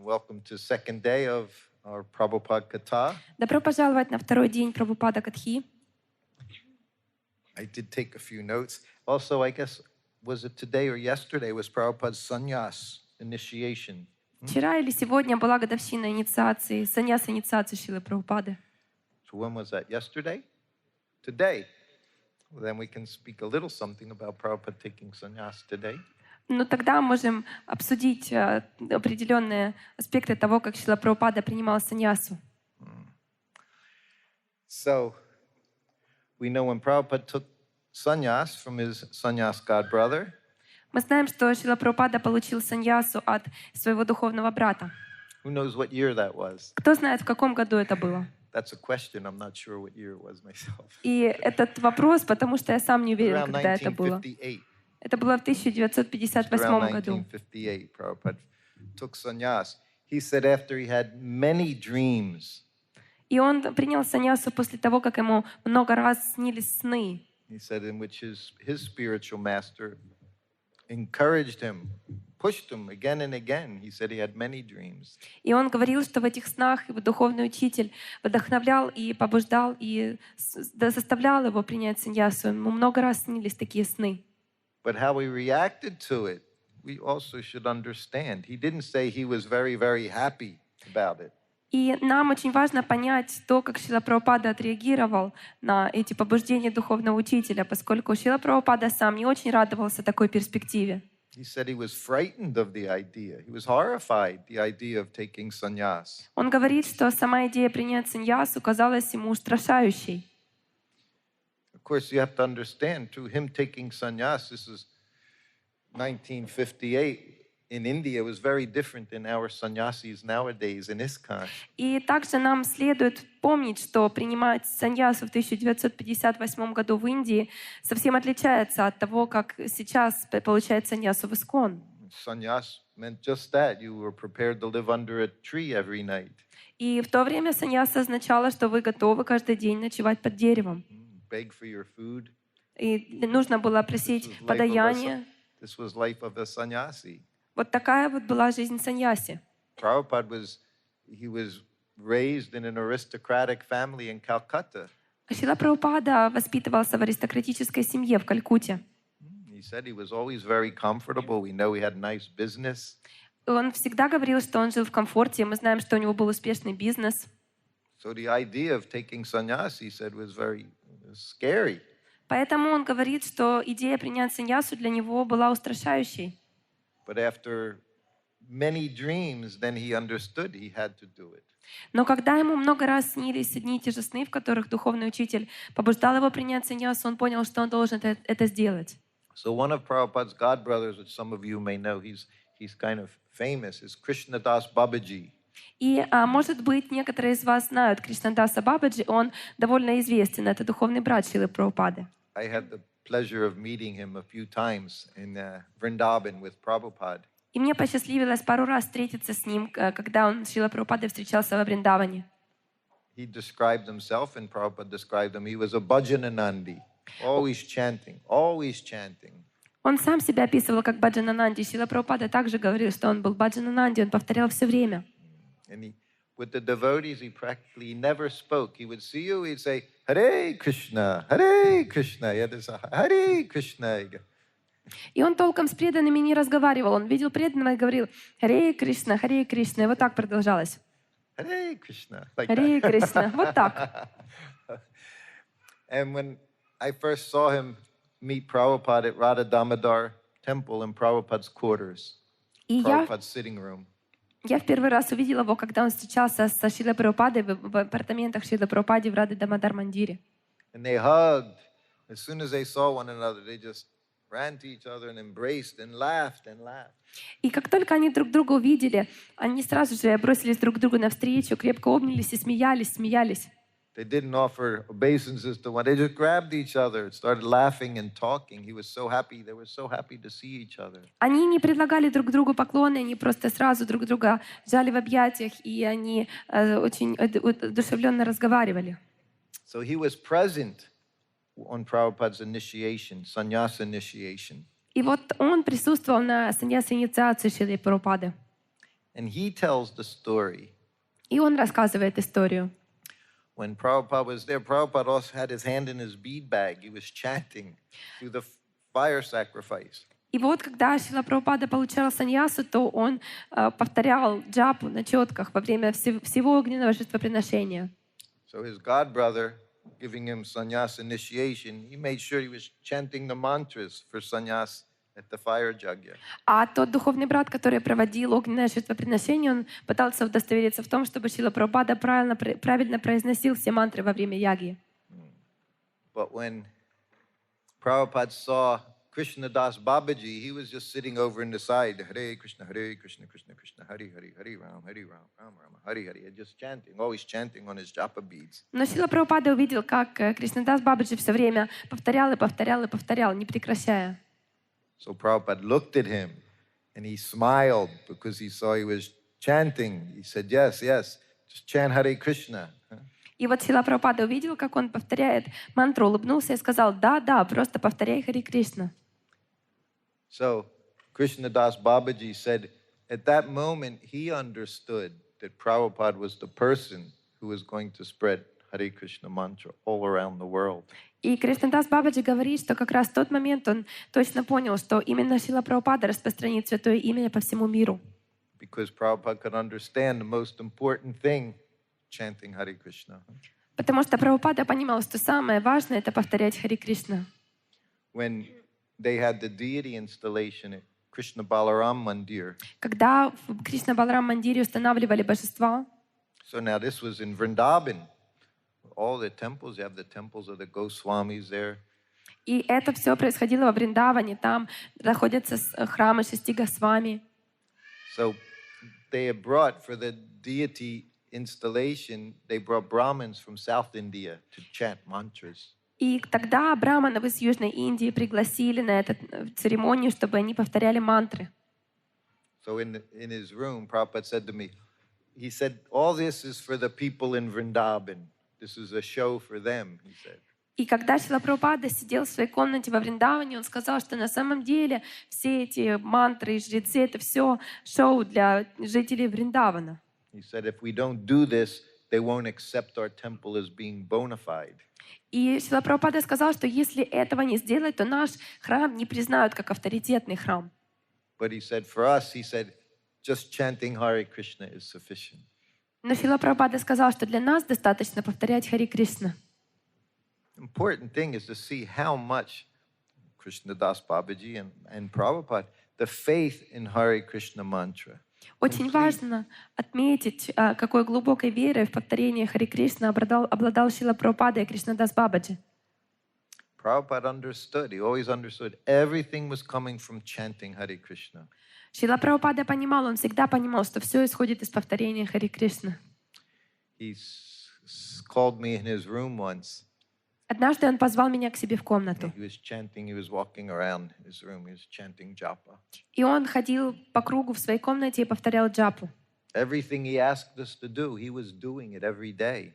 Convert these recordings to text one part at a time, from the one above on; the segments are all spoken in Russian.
Welcome to second day of our Prabhupada Katha. Добро пожаловать на второй день Прабхупада Катхи. I did take a few notes. Also, I guess, was it today or yesterday, was Prabhupada's sannyas initiation. Вчера или сегодня была годовщина инициации, саньяс инициации Шрилы Прабхупады. So when was that? Yesterday? Today? Well, then we can speak a little something about Prabhupada taking sannyas today. Ну тогда можем обсудить определенные аспекты того, как Шрила Прабхупада принимал саньясу. So, we know when Prabhupada took sannyas from his sannyas god brother. Мы знаем, что Шрила Прабхупада получил саньясу от своего духовного брата. Who knows what year that was? Кто знает, в каком году это было? That's a question. I'm not sure what year it was myself. И этот вопрос, потому что я сам не уверен, Around когда это было. 1958. Это было в 1958 году. 1958, Prabhupada took sannyas. He said after he had many dreams. И он принял саньясу после того, как ему много раз снились сны. He said in which his spiritual master encouraged him, pushed him again and again. He said he had many dreams. И он говорил, что в этих снах его духовный учитель вдохновлял и побуждал, и заставлял его принять саньясу. Ему много раз снились такие сны. But how he reacted to it, we also should understand. He didn't say he was very, very happy about it. И нам очень важно понять то, как Шрила Прабхупада отреагировал на эти побуждения духовного учителя, поскольку Шрила Прабхупада сам не очень радовался такой перспективе. He said he was frightened of the idea. He was horrified the idea of taking sannyas. Он говорит, что сама идея принять саньясу казалась ему устрашающей. Of course, you have to understand, to him taking sannyas, this is 1958. In India, it was very different than our sannyasis nowadays in ISKCON. И также нам следует помнить, что принимать саньясу в 1958 году в Индии совсем отличается от того, как сейчас получает саньясу в ИСККОН. Sannyas meant just that. You were prepared to live under a tree every night. И в то время саньяса означало, что вы готовы каждый день ночевать под деревом. Beg for your food. И нужно было просить подаяние. This was life of a sannyasi. Вот такая вот была жизнь саньяси. Prabhupada was raised in an aristocratic family in Calcutta. Шрила Прабхупада воспитывался в аристократической семье в Калькутте. He said he was always very comfortable. We know he had nice business. Он всегда говорил, что он жил в комфорте. Мы знаем, что у него был успешный бизнес. So the idea of taking sannyas, he said, was very scary. Поэтому он говорит, что идея принять саньясу для него была устрашающей. But after many dreams, then he understood he had to do it. Но когда ему много раз снились одни и те же сны, в которых духовный учитель побуждал его принять саньясу, он понял, что он должен это сделать. So one of Prabhupada's god brothers, which some of you may know, he's kind of famous, is Krishnadas Babaji. И, может быть, некоторые из вас знают Кришнадаса Бабаджи, он довольно известен, это духовный брат Шрилы Прабхупады. I had the pleasure of meeting him a few times in Vrindavan with Prabhupada. И мне посчастливилось пару раз встретиться с ним, когда он с Шрилой Прабхупадой встречался во Вриндаване. He described himself, and Prabhupada described him, he was a bhajananandi, always chanting, always chanting. Он сам себя описывал как баджанананди. Шрила Прабхупада также говорил, что он был баджанананди, он повторял все время. And with the devotees, he practically never spoke. He would see you, he'd say, Hare Krishna, Hare Krishna. Yeah, there's a Hare Krishna. И он толком с преданными не разговаривал. Он видел преданного и говорил «Харе Кришна, Харе Кришна». И вот так продолжалось. Hare Krishna. Like Харе Кришна. Вот так. And when I first saw him meet Prabhupada at Radha Damodar Temple in Prabhupada's quarters, Prabhupada's sitting room. Я в первый раз увидела его, когда он встречался со Шрилой Прабхупадой в апартаментах Шрилы Прабхупады в Радhe Дамодар Мандире. And they hugged. As soon as they saw one another, they just ran to each other and embraced and laughed and laughed. И как только они друг друга увидели, они сразу же бросились друг к другу навстречу, крепко обнялись и смеялись. They didn't offer obeisances to one. They just grabbed each other and started laughing and talking. He was so happy. They were so happy to see each other. Они не предлагали друг другу поклоны, они просто сразу друг друга сжали в объятиях, и они очень одушевленно разговаривали. So he was present on Prabhupada's initiation, sannyasa initiation. И вот он присутствовал на саньяс-инициации Шрилы Прабхупады. And he tells the story. И он рассказывает историю. When Prabhupada was there, Prabhupada also had his hand in his bead bag. He was chanting through the fire sacrifice. И вот, когда Шрила Прабхупада получал саньясу, то он повторял джапу на четках во время всего огненного жертвоприношения. So his god brother, giving him sannyas initiation, he made sure he was chanting the mantras for sannyas at the fire yajna. А тот духовный брат, который проводил огненное жертвоприношение, он пытался удостовериться в том, чтобы Шрила Прабхупада правильно произносил все мантры во время яги. But when Prabhupada saw Krishna Das Babaji, he was just sitting over in the side, Hare Krishna, Krishna Krishna, Hare Hare, Hare Ram, Ram Ram, Hare Hare, just chanting, always chanting on his japa beads. Но Шрила Прабхупада увидел, как Кришнадас Бабаджи все время повторял и повторял и повторял, не прекращая. So Prabhupada looked at him and he smiled because he saw he was chanting. He said, yes, just chant Hare Krishna. И вот Шрила Прабхупада увидел, как он повторяет мантру, улыбнулся и сказал, да, просто повторяй Харе Кришна. So Krishna Das Babaji said, at that moment he understood that Prabhupada was the person who was going to spread Hare Krishna mantra all around the world. И Кришнадас Бабаджи говорит, что как раз в тот момент он точно понял, что именно Шрила Прабхупада распространит святое имя по всему миру. Because Prabhupada could understand the most important thing, chanting Hare Krishna. Потому что Прабхупада понимал, что самое важное — это повторять Харе Кришна. When they had the deity installation at Krishna Balaram Mandir. Когда в Кришна Баларам Мандире устанавливали божества, So now this was in Vrindavan. All the temples, you have the temples of the Goswamis there. и это все происходило во Вриндаване, там находятся храмы 6 Госвами. So they had brought for the deity installation, they brought Brahmins from South India to chant mantras. И тогда браманов из Южной Индии пригласили на эту церемонию, чтобы они повторяли мантры. So in his room, Prabhupada said to me, he said, all this is for the people in Vrindavan. This is a show for them, he said. И когда Шрила Прабхупада сидел в своей комнате во Вриндаване, он сказал, что на самом деле все эти мантры и жрецы — это все шоу для жителей Вриндавана. He said, if we don't do this, they won't accept our temple as being bona fide. И Шрила Прабхупада сказал, что если этого не сделать, то наш храм не признают как авторитетный храм. But he said, for us, he said, just chanting Hare Krishna is sufficient. Но Шрила Прабхупада сказал, что для нас достаточно повторять Харе Кришна. Important thing is to see how much Krishna Das Babaji and Prabhupada, the faith in Hare Krishna mantra. Очень важно отметить, какой глубокой верой в повторение Харе Кришна обладал Шрила Прабхупада и Кришнадас Бабаджи. Prabhupada understood, he always understood, everything was coming from chanting Hare Krishna. Шрила Прабхупада понимал, он всегда понимал, что все исходит из повторения Харе Кришна. He called me in his room once. Однажды он позвал меня к себе в комнату. He was chanting, he was walking around his room, he was chanting japa. И он ходил по кругу в своей комнате и повторял джапу. Everything he asked us to do, he was doing it every day.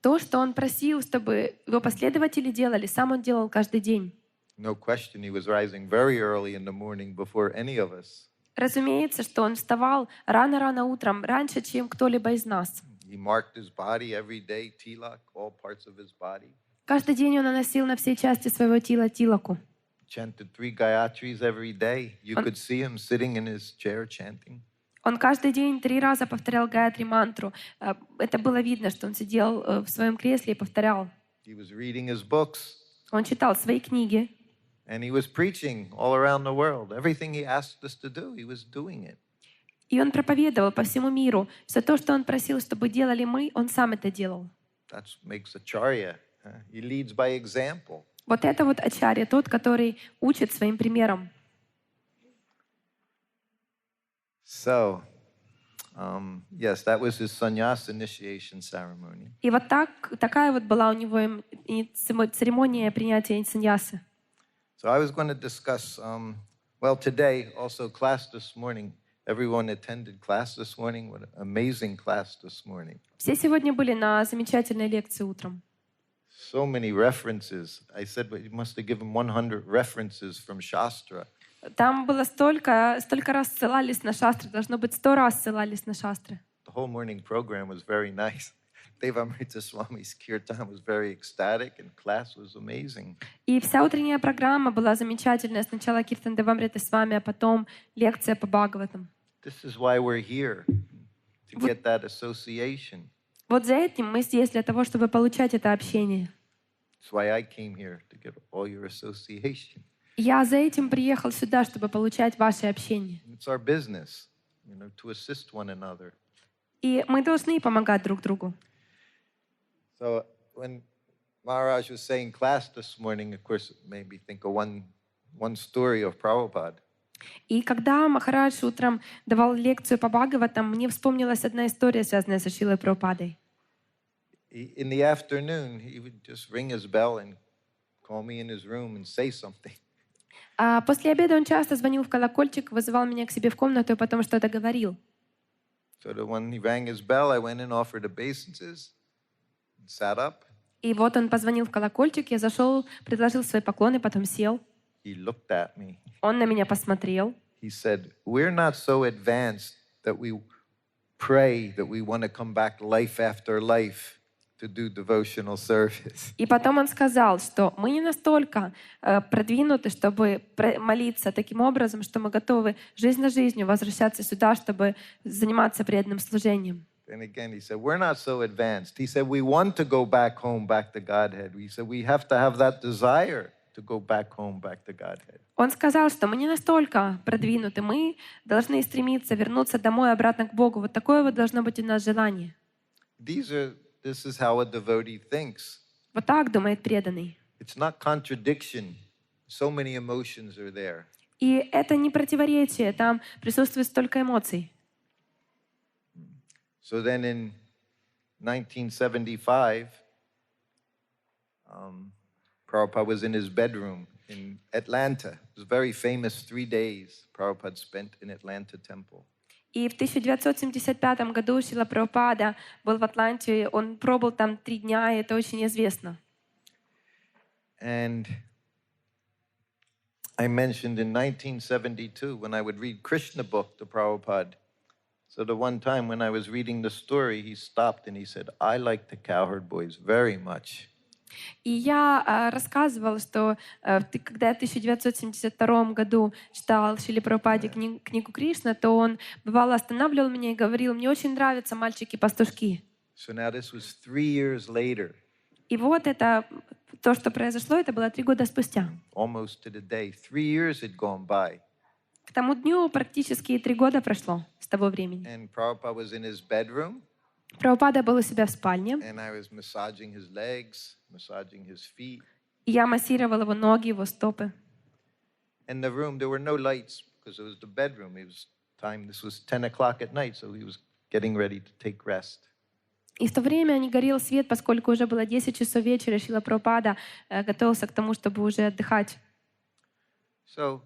То, что он просил, чтобы его последователи делали, сам он делал каждый день. No question, he was rising very early in the morning before any of us. Разумеется, что он вставал рано-рано утром, раньше, чем кто-либо из нас. He marked his body every day, tilak, all parts of his body. Каждый день он наносил на все части своего тела тилаку. Chanted 3 Gayatris every day. You could see him sitting in his chair chanting. Он каждый день 3 раза повторял Гаятри мантру. Это было видно, что он сидел в своем кресле и повторял. He was reading his books. Он читал свои книги. And he was preaching all around the world. Everything he asked us to do, he was doing it. И он проповедовал по всему миру. Все то, что он просил, чтобы делали мы, он сам это делал. That makes acharya. He leads by example. Вот это вот ачарья, тот, который учит своим примером. So, yes, that was his sannyas initiation ceremony. И вот такая вот была у него церемония принятия саньясы. So I was going to discuss, well, today, also class this morning. Everyone attended class this morning. What an amazing class this morning. Все сегодня были на замечательной лекции утром. So many references. I said, well, you must have given 100 references from Shastra Там было столько раз ссылались на шастры, должно быть 100 раз ссылались на шастры. The whole morning program was very nice. Devamrita Swami's kirtan was very ecstatic and class was amazing. И вся утренняя программа была замечательная. Сначала Киртан Девамрита с вами, а потом лекция по Бхагаватам. This is why we're here, to get that association. Вот за этим мы здесь, для того, чтобы получать это общение. That's why I came here, to get all your association. Я за этим приехал сюда, чтобы получать ваше общение. It's our business, to assist one another. И мы должны помогать друг другу. So when Maharaj was saying class this morning, of course, it made me think of one story of Prabhupada. И когда Махарадж утром давал лекцию по Бхагаватам, мне вспомнилась одна история, связанная со Шрилой Прабхупадой. In the afternoon, he would just ring his bell and call me in his room and say something. А после обеда он часто звонил в колокольчик, вызывал меня к себе в комнату и потом что-то говорил. So when he rang his bell, I went and offered obeisances and sat up. И вот он позвонил в колокольчик, я зашел, предложил свои поклоны, потом сел. He looked at me. Он на меня посмотрел. He said, "We're not so advanced that we pray that we want to come back life after life to do devotional service." И потом он сказал, что мы не настолько продвинуты, чтобы молиться таким образом, что мы готовы жизнь за жизнью возвращаться сюда, чтобы заниматься преданным служением. And again, he said, "We're not so advanced." He said, "We want to go back home, back to Godhead." He said, "We have to have that desire to go back home, back to Godhead." Он сказал, что мы не настолько продвинуты, мы должны стремиться вернуться домой, обратно к Богу. Вот такое вот должно быть у нас желание. This is how a devotee thinks. Вот так думает преданный. It's not contradiction. So many emotions are there. И это не противоречие, там присутствует столько эмоций. So then in 1975, Prabhupada was in his bedroom in Atlanta. It was very famous 3 days Prabhupada spent in Atlanta temple. И в 1975 году Шрила Прабхупада был в Атланте, он пробыл там 3 дня, и это очень известно. And I mentioned in 1972 when I would read Krishna book to Prabhupada. So the one time when I was reading the story, he stopped and he said, "I like the cowherd boys very much." И я рассказывал, что когда я в 1972 году читал Шриле Прабхупаде книгу Кришна, то он бывало останавливал меня и говорил, мне очень нравятся мальчики-пастушки. So now this was 3 years later. И вот это, то, что произошло, это было 3 года спустя. Almost to the day. 3 years had gone by. К тому дню практически 3 года прошло с того времени. And Prabhupada was in his bedroom. Прабхупада был у себя в спальне. And I was massaging his legs, massaging his feet. И я массировал его ноги, его стопы. In the room, there were no lights because it was the bedroom. This was 10 o'clock at night, so he was getting ready to take rest. И в то время не горел свет, поскольку уже было 10 часов вечера, Шрила Прабхупада готовился к тому, чтобы уже отдыхать. So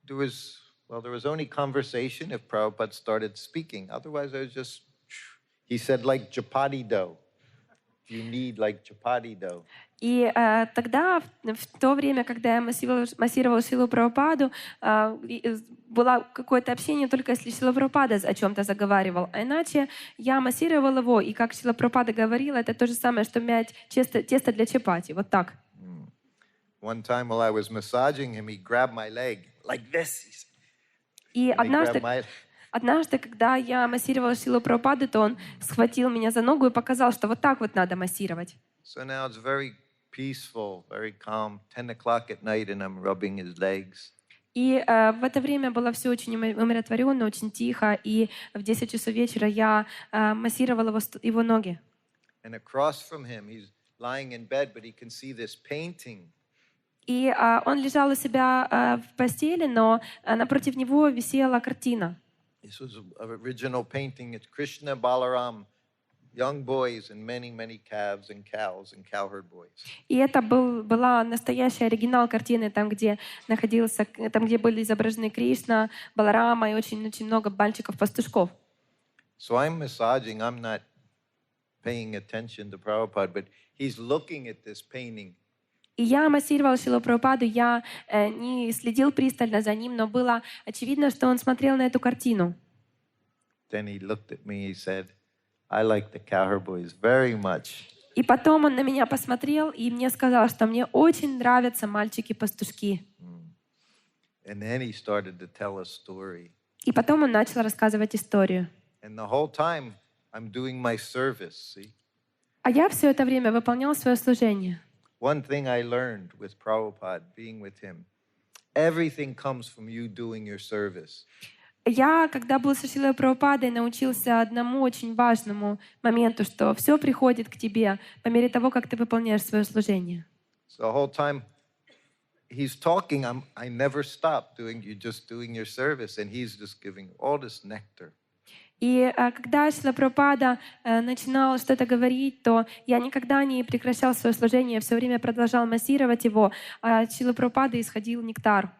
there was only conversation if Prabhupada started speaking. Otherwise, he said, like chapati dough. You need like chapati dough. И тогда, в то время, когда я массировала Шрилу Прабхупаду, было какое-то общение только если Шрила Прабхупада о чем-то заговаривал. А иначе я массировала его, и как Шрила Прабхупада говорила, это то же самое, что мять тесто для чапати. Вот так. One time while I was massaging him, he grabbed my leg like this. И однажды, когда я массировала Шрилу Прабхупаду, то он схватил меня за ногу и показал, что вот так вот надо массировать. So now it's very peaceful, very calm. 10 o'clock at night, and I'm rubbing his legs. И в это время было все очень умиротворенно, очень тихо, и в 10 часов вечера я массировала его ноги. And across from him, he's lying in bed, but he can see this painting. И он лежал у себя в постели, но напротив него висела картина. This was an original painting. It's Krishna, Balaram, young boys, and many calves and cows and cowherd boys. И это была настоящая оригинал картины, там, где были изображены Кришна, Баларама и очень много мальчиков-пастушков. So I'm massaging. I'm not paying attention to Prabhupada, but he's looking at this painting. И я массировал Шрилу Прабхупаду, я не следил пристально за ним, но было очевидно, что он смотрел на эту картину. Then he looked at me, he said, I like the cowboys very much. И потом он на меня посмотрел и мне сказал, что мне очень нравятся мальчики-пастушки. And then he started to tell a story. И потом он начал рассказывать историю. And the whole time I'm doing my service, see? А я все это время выполнял свое служение. One thing I learned with Prabhupada, being with him, everything comes from you doing your service. Я, когда был со Шрилой Прабхупадой, научился одному очень важному моменту, что все приходит к тебе по мере того, как ты выполняешь свое служение. So the whole time he's talking, I never stop just doing your service, and he's just giving all this nectar. И когда Шрила Прабхупада начинал что-то говорить, то я никогда не прекращал свое служение, все время продолжал массировать его, а от Шрилы Прабхупады исходил нектар.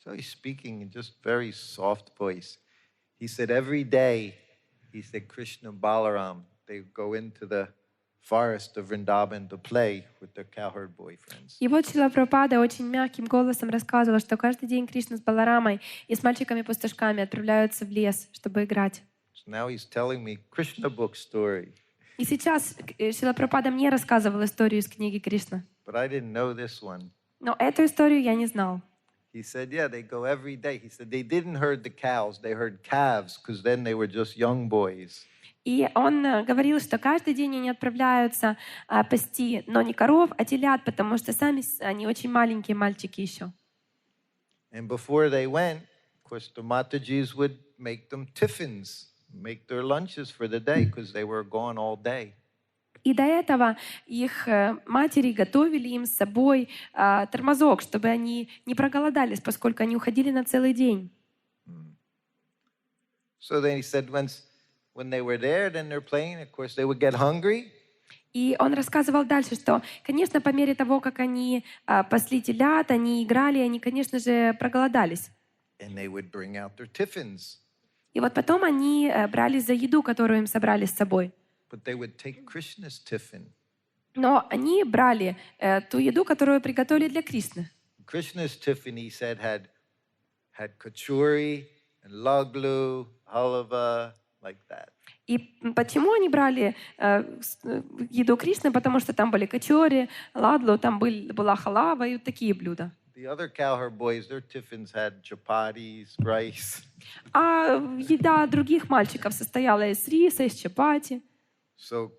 So he's speaking in just very soft voice. He said every day, he said Krishna and Balaram, they go into the forest of Vrindavan to play with their cowherd boyfriends. И вот Шрила Прабхупада очень мягким голосом рассказывал, что каждый день Кришна с Баларамой и с мальчиками-пастушками отправляются в лес, чтобы играть. So now he's telling me Krishna book story. И сейчас Шрила Прабхупада мне рассказывал историю из книги Кришна. But I didn't know this one. Но эту историю я не знал. He said, yeah, they go every day. He said they didn't herd the cows, they herd calves, because then they were just young boys. И он говорил, что каждый день они отправляются пасти, но не коров, а телят, потому что сами они очень маленькие мальчики еще. And before they went, of course, the Matajis would make them tiffins, make their lunches for the day, because they were gone all day. И до этого их матери готовили им с собой тормозок, чтобы они не проголодались, поскольку они уходили на целый день. So then he said, when they were there, then they're playing, of course, they would get hungry. И он рассказывал дальше, что, конечно, по мере того, как они пасли телят, они играли, они, конечно же, проголодались. And they would bring out their tiffins. И вот потом они брались за еду, которую им собрали с собой. But they would take Krishna's tiffin. Но они брали ту еду, которую приготовили для Кришны. Krishna's tiffin, he said, had kachuri and laglu, halava, like that. И почему они брали еду Кришны? Потому что там были качори, ладлу, там была халава и вот такие блюда. The other cowherd boys, their tiffins had chapatis, rice. А еда других мальчиков состояла из риса, из чапати. So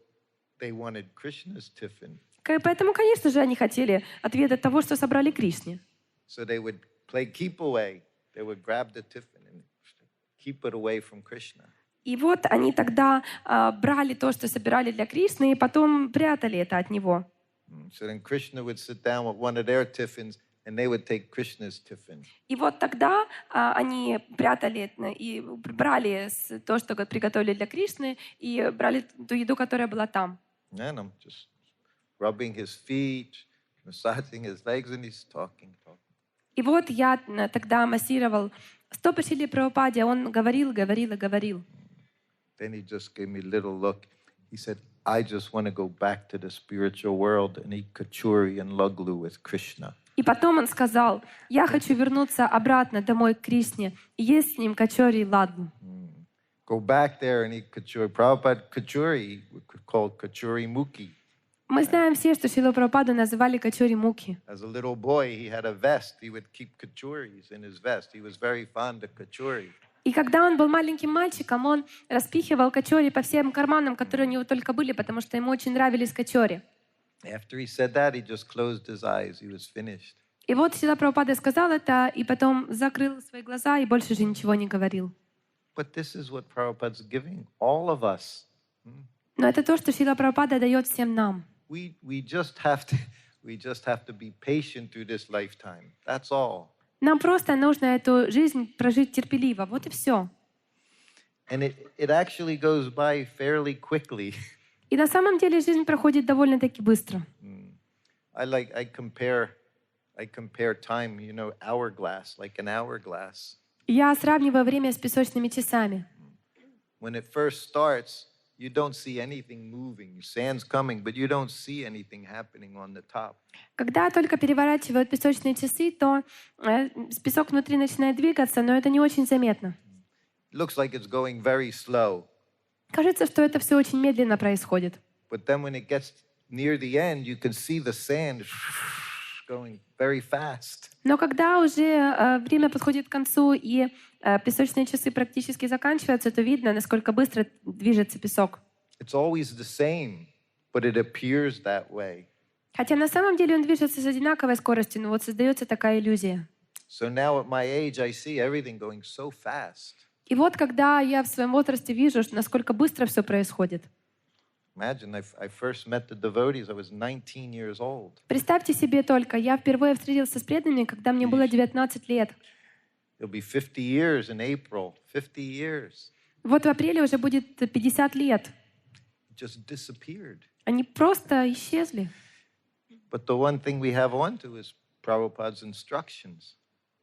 they wanted Krishna's tiffin. Поэтому, конечно же, они хотели отведать того, что собрали Кришне. So they would play keep away. They would grab the tiffin and keep it away from Krishna. И вот они тогда брали то, что собирали для Кришны, и потом прятали это от него. So then Krishna would sit down with one of their tiffins, and they would take Krishna's tiffin. И вот тогда они прятали и брали то, что приготовили для Кришны, и брали ту еду, которая была там. And I'm just rubbing his feet, massaging his legs, and he's talking. И вот я тогда массировал стопы Шриле Прабхупаде, он говорил. Then he just gave me a little look. He said, I just want to go back to the spiritual world and eat kachuri and laglu with Krishna. И потом он сказал, я хочу вернуться обратно домой к Кришне и есть с ним качори и ладлу. Go back there and eat kachuri. Prabhupada kachuri, called kachuri mukhi. Мы знаем все, что Шрилу Прабхупаду называли качори мукhi. As a little boy, he had a vest. He would keep kachuris in his vest. He was very fond of kachuri. И когда он был маленьким мальчиком, он распихивал качори по всем карманам, которые у него только были, потому что ему очень нравились качори. After he said that, he just closed his eyes. He was finished. И вот Шрила Прабхупада сказал это, и потом закрыл свои глаза и больше же ничего не говорил. But this is what Prabhupada's giving all of us. Но это то, что Шрила Прабхупада дает всем нам. We just have to be patient through this lifetime. That's all. Нам просто нужно эту жизнь прожить терпеливо. Вот и все. And it actually goes by fairly quickly. И на самом деле жизнь проходит довольно-таки быстро. I compare time, hourglass, like an hourglass. Я сравниваю время с песочными часами. When it first starts, you don't see anything moving. Sand's coming, but you don't see anything happening on the top. Когда только переворачивают песочные часы, то песок внутри начинает двигаться, но это не очень заметно. It looks like it's going very slow. Кажется, что это все очень медленно происходит. But then when it gets near the end, you can see the sand going very fast. Но когда уже время подходит к концу и песочные часы практически заканчиваются, то видно, насколько быстро движется песок. It's always the same, but it appears that way. Хотя на самом деле он движется с одинаковой скоростью, но вот создается такая иллюзия. So now at my age, I see everything going so fast. И вот когда я в своем возрасте вижу, насколько быстро все происходит. Imagine, I first met the devotees, I was 19 years old. Представьте себе только, я впервые встретился с преданными, когда мне было 19 лет. It'll be 50 years in April, 50 years. Вот в апреле уже будет 50 лет. It just disappeared. Они просто исчезли. But the one thing we have on to is Prabhupada's instructions.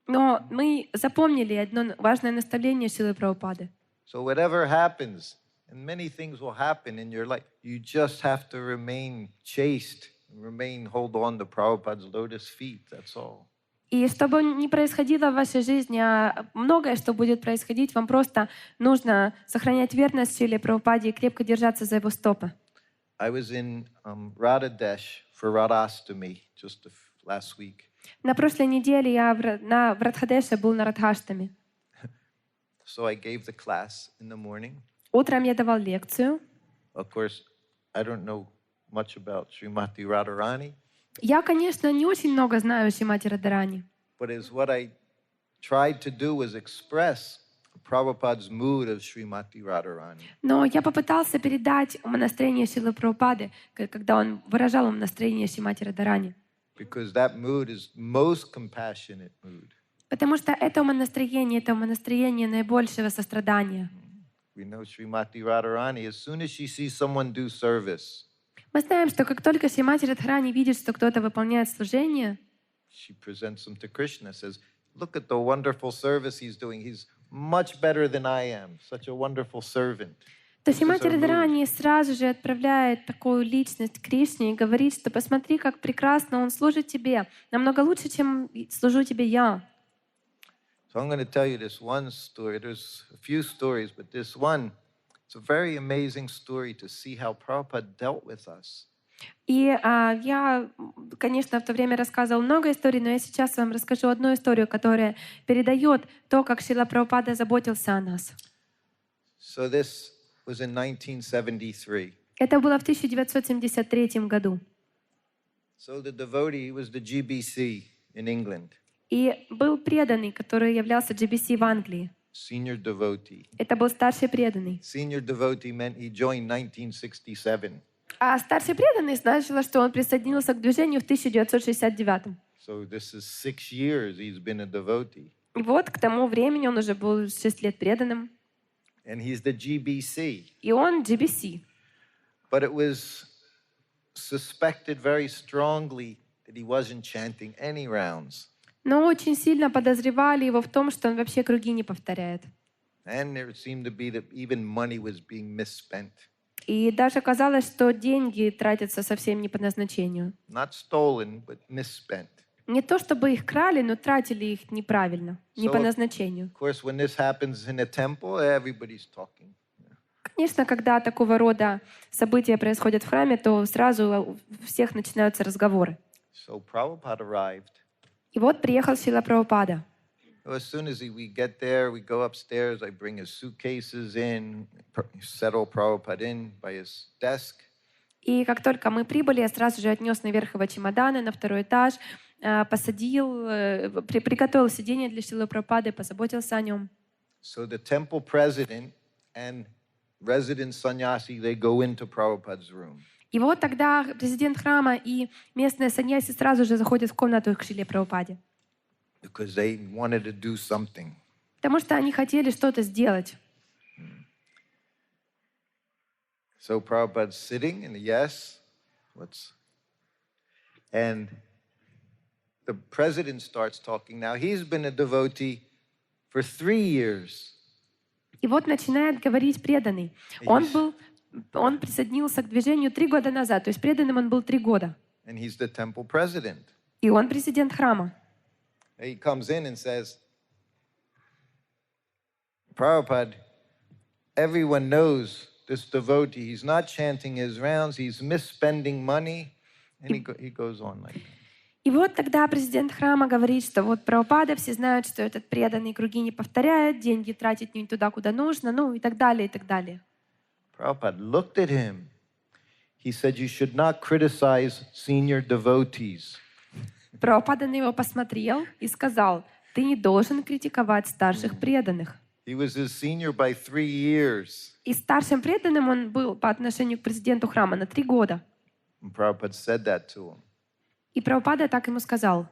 Но мы запомнили одно важное наставление Шрилы Прабхупады. So whatever happens, and many things will happen in your life, you just have to remain chaste, hold on to Prabhupada's lotus feet, that's all. И что бы ни происходило в вашей жизни, а многое, что будет происходить, вам просто нужно сохранять верность Шриле Прабхупаде и крепко держаться за его стопы. I was in Radhadesh for Radhastami just last week. На прошлой неделе я в Радхадеше был на Радхаштами. So I gave the class in the morning. Утром я давал лекцию. Of course, I don't know much about Srimati Radharani. Я, конечно, не очень много знаю о Шримати Радхарани. But what I tried to do was express Prabhupada's mood of Srimati Radharani. Но я попытался передать умонастроение Шрилы Прабхупады, когда он выражал умонастроение Шримати Радхарани. Because that mood is most compassionate mood. Потому что это умонастроение наибольшего сострадания. We know Srimati Radharani, as soon as she sees someone do service, Мы знаем, что как только Шримати Радхарани видит, что кто-то выполняет служение, she presents him to Krishna, says, "Look at the wonderful service he's doing. He's much better than I am. Such a wonderful servant." то Шримати Радхарани сразу же отправляет такую личность к Кришне и говорит, что посмотри, как прекрасно он служит тебе, намного лучше, чем служу тебе я. So I'm going to tell you this one story. There's a few stories, but this one, it's a very amazing story to see how Prabhupada dealt with us. И я, конечно, в то время рассказывал много историй, но я сейчас вам расскажу одну историю, которая передает то, как Шрила Прабхупада заботился о нас. So this was in 1973. Это было в 1973 году. So the devotee was the GBC in England. И был преданный, который являлся GBC в Англии. Senior devotee. Это был старший преданный. Senior devotee meant he joined 1967. А старший преданный значило, что он присоединился к движению в 1969. So this is 6 years he's been a devotee. И вот к тому времени он уже был 6 лет преданным. And he's the GBC. И он GBC. But it was suspected very strongly that he wasn't chanting any rounds. Но очень сильно подозревали его в том, что он вообще круги не повторяет. And there seemed to be that even money was being misspent. И даже казалось, что деньги тратятся совсем не по назначению. Not stolen, but misspent. Не то чтобы их крали, но тратили их неправильно, не по назначению. Of course, when this happens in a temple, everybody's talking. Конечно, когда такого рода события происходят в храме, то сразу у всех начинаются разговоры. So Prabhupada arrived. И вот приехал Шрила Прабхупада. As soon as we get there, we go upstairs. I bring his suitcases in, settle Prabhupada in by his desk. И как только мы прибыли, я сразу же отнес наверх его чемоданы на второй этаж, посадил, приготовил сиденье для Шрилы Прабхупады, позаботился о нем. So the temple president and resident sannyasi, they go into Prabhupada's room. И вот тогда президент храма и местные саньяси сразу же заходят в комнату к Шриле Прабхупаде. Because they wanted to do something. Потому что они хотели что-то сделать. So Prabhupada's sitting, and and the president starts talking. Now he's been a devotee for 3 years. И вот начинает говорить преданный. Он был Он присоединился к движению 3 года назад, то есть преданным он был 3 года. And he's the temple president. И он президент храма. He comes in and says, Prabhupada, everyone knows this devotee. He's not chanting his rounds. He's misspending money. And he goes on like that. И вот тогда президент храма говорит, что вот Прабхупада, все знают, что этот преданный круги не повторяет, деньги тратит не туда, куда нужно, ну и так далее, и так далее. Prabhupada looked at him. He said, you should not criticize senior devotees. Прабхупада на него посмотрел и сказал, ты не должен критиковать старших преданных. He was his senior by 3 years. И старшим преданным он был по отношению к президенту храма на 3 года. And Prabhupada said that to him. И Прабхупада так ему сказал.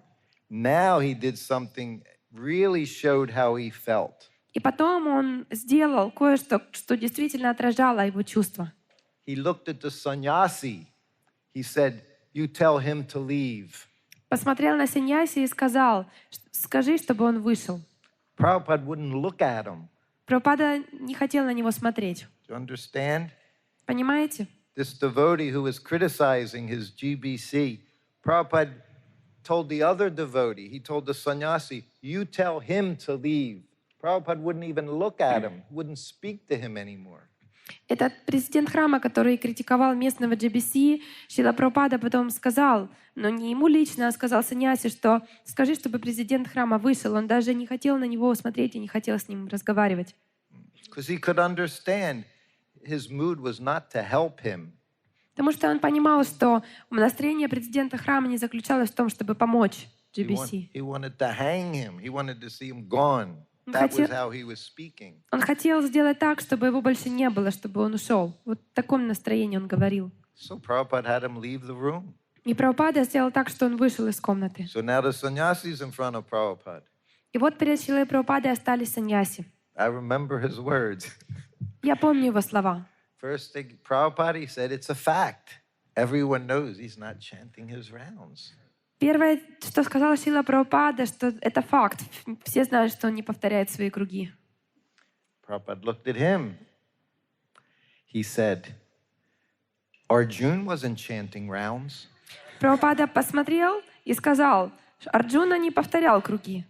Now he did something really showed how he felt. И потом он сделал кое-что, что действительно отражало его чувства. He looked at the sannyasi. He said, you tell him to leave. Посмотрел на саньяси и сказал, скажи, чтобы он вышел. Prabhupada wouldn't look at him. Прабхупада не хотел на него смотреть. Do you understand? Понимаете? This devotee who was criticizing his GBC, Prabhupada told the other devotee, he told the sannyasi, you tell him to leave. Prabhupada wouldn't even look at him, wouldn't speak to him anymore. Этот президент храма, который критиковал местного GBC, Шрила Прабхупада потом сказал, но не ему лично, а сказал саньяси, что скажи, чтобы президент храма вышел. Он даже не хотел на него смотреть и не хотел с ним разговаривать. Because he could understand his mood was not to help him. Потому что он понимал, что настроение президента храма не заключалось в том, чтобы помочь GBC. He wanted to hang him. He wanted to see him gone. That was how he was speaking. Он хотел сделать так, чтобы его больше не было, чтобы он ушел. Вот в таком настроении он говорил. So Prabhupada had him leave the room. И Прабхупада сделал так, что он вышел из комнаты. So now the sannyasis in front of Prabhupada. И вот перед Шрилой Прабхупадой остались саньяси. I remember his words. Я помню его слова. First thing, Prabhupada, he said, it's a fact. Everyone knows he's not chanting his rounds. Первое, что сказал Шрила Прабхупада, что это факт. Все знают, что он не повторяет свои круги. Prabhupada looked at him. He said, Arjuna wasn't chanting rounds. Прабхупада посмотрел и сказал, Арджуна не повторял круги.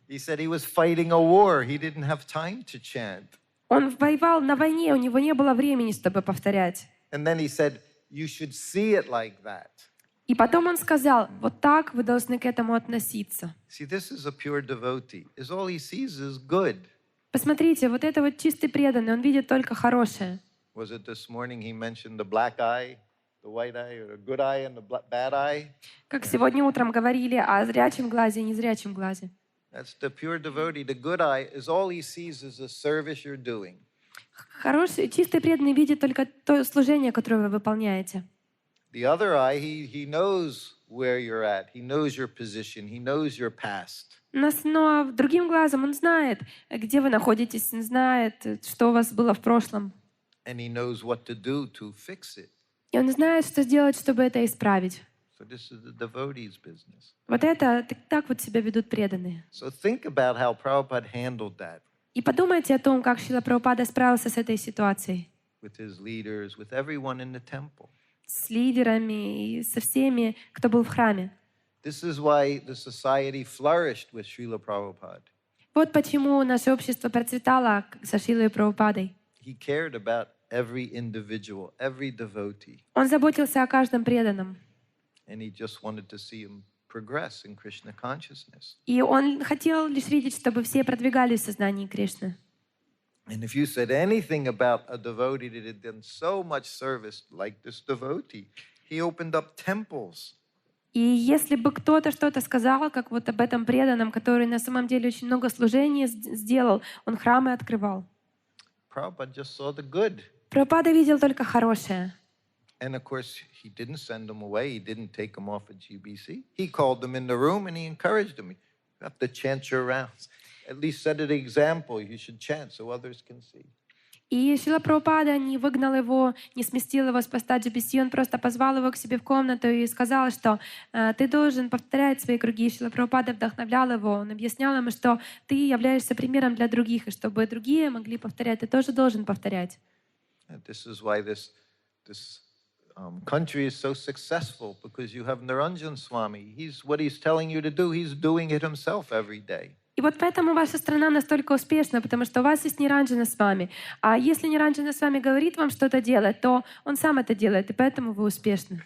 He said he was fighting a war. He didn't have time to chant. Он воевал на войне, у него не было времени, чтобы повторять. And then he said, you should see it like that. И потом он сказал, вот так вы должны к этому относиться. See, this is a pure devotee. Is all he sees is good. Посмотрите, вот это вот чистый преданный, он видит только хорошее. Was it this morning he mentioned the black eye, the white eye, or the good eye and the bad eye? Как сегодня утром говорили о зрячем глазе и незрячем глазе. That's the pure devotee. The good eye is all he sees is the service you're doing. Хороший, чистый преданный видит только то служение, которое вы выполняете. The other eye, he knows where you're at. He knows your position. He knows your past. Но другим глазом он знает, где вы находитесь, он знает, что у вас было в прошлом. And he knows what to do to fix it. И он знает, что сделать, чтобы это исправить. So this is the devotee's business. Вот это так вот себя ведут преданные. So think about how Prabhupada handled that И подумайте о том, как Шрила Прабхупада справился с этой ситуацией. with his leaders, with everyone in the temple. С лидерами и со всеми, кто был в храме. This is why the society flourished with Srila Prabhupada. Вот почему наше общество процветало со Шрилой Прабхупадой. He cared about every individual, every devotee. Он заботился о каждом преданном. And he just wanted to see him progress in Krishna consciousness. И он хотел лишь видеть, чтобы все продвигались в сознании Кришны. And if you said anything about a devotee that had done so much service like this devotee, he opened up temples. И если бы кто-то что-то сказал, как вот об этом преданном, который на самом деле очень много служений сделал, он храмы открывал. Prabhupada just saw the good. Прабхупада видел только хорошее. And of course, he didn't send them away. He didn't take them off at GBC. He called them in the room and he encouraged them. You have to chant your rounds. At least set an example. You should chant so others can see. И Шрила Прабхупада не выгнал его, не сместил его с поста GBC, он просто позвал его к себе в комнату и сказал, что ты должен повторять свои круги. Шрила Прабхупада вдохновлял его, он объяснял ему, что ты являешься примером для других, и чтобы другие могли повторять, ты тоже должен повторять. And this is why this country is so successful, because you have Niranjan Swami. What he's telling you to do, he's doing it himself every day. И вот поэтому ваша страна настолько успешна, потому что у вас есть Ниранджана с вами. А если Ниранджана с вами говорит вам что-то делать, то он сам это делает, и поэтому вы успешны.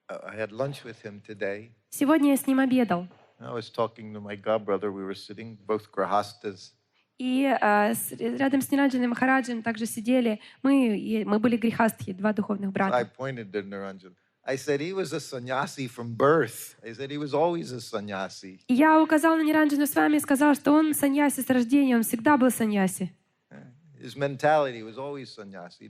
I had lunch with him today. Сегодня я с ним обедал. I was talking to my godbrother. We were sitting, both grahastas. И рядом с Ниранджаной Махараджем также сидели мы были грехастхи, два духовных I брата. pointed to Niranjan. I said he was a sannyasi from birth. I said he was always a sannyasi. И я указал на Ниранджану с вами и сказал, что он саньяси с рождения, он всегда был саньяси. His mentality was always sannyasi.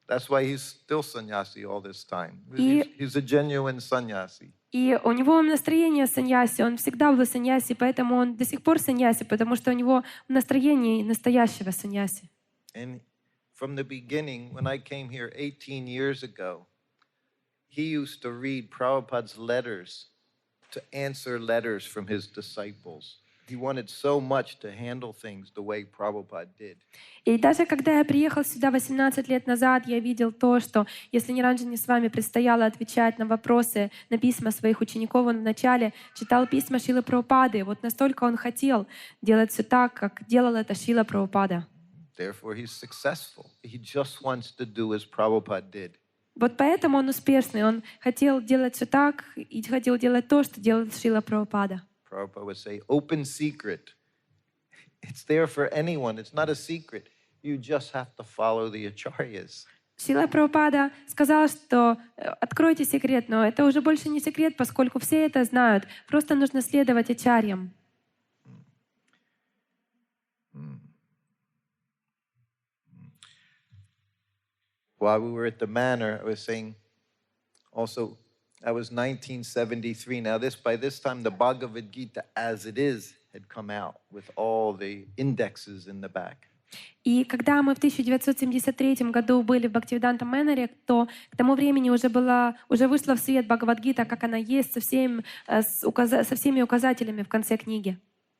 That's why he's still sannyasi all this time. He's a genuine sannyasi. И у него настроение саньяси, он всегда был саньяси, поэтому он до сих пор саньяси, потому что у него настроение настоящего саньяси. And from the beginning, when I came here 18 years ago, he used to read Prabhupada's letters to answer letters from his disciples. He wanted so much to handle things the way Prabhupada did. И даже когда я приехал сюда 18 лет назад, я видел то, что если Ниранджане с вами предстояло отвечать на вопросы, на письма своих учеников, он вначале читал письма Шрилы Прабхупады. Вот настолько он хотел делать все так, как делал это Шрила Прабхупада. Therefore, he's successful. He just wants to do as Prabhupada did. Вот поэтому он успешный. Он хотел делать все так и хотел делать то, что делал Шрила Прабхупада. Prabhupada would say, open secret. It's there for anyone. It's not a secret. You just have to follow the acharyas. Шрила Прабхупада сказал, что откройте секрет, но это уже больше не секрет, поскольку все это знают. Просто нужно следовать ачарьям. While we were at the manor, I was saying also, I was 1973. Now, by this time, the Bhagavad Gita, as it is, had come out with all the indexes in the back. И когда мы в 1973 году были в Бхактивиданта Мэноре, то к тому времени уже вышла в свет Бхагавад-гита, как она есть, со всеми указателями в конце книги.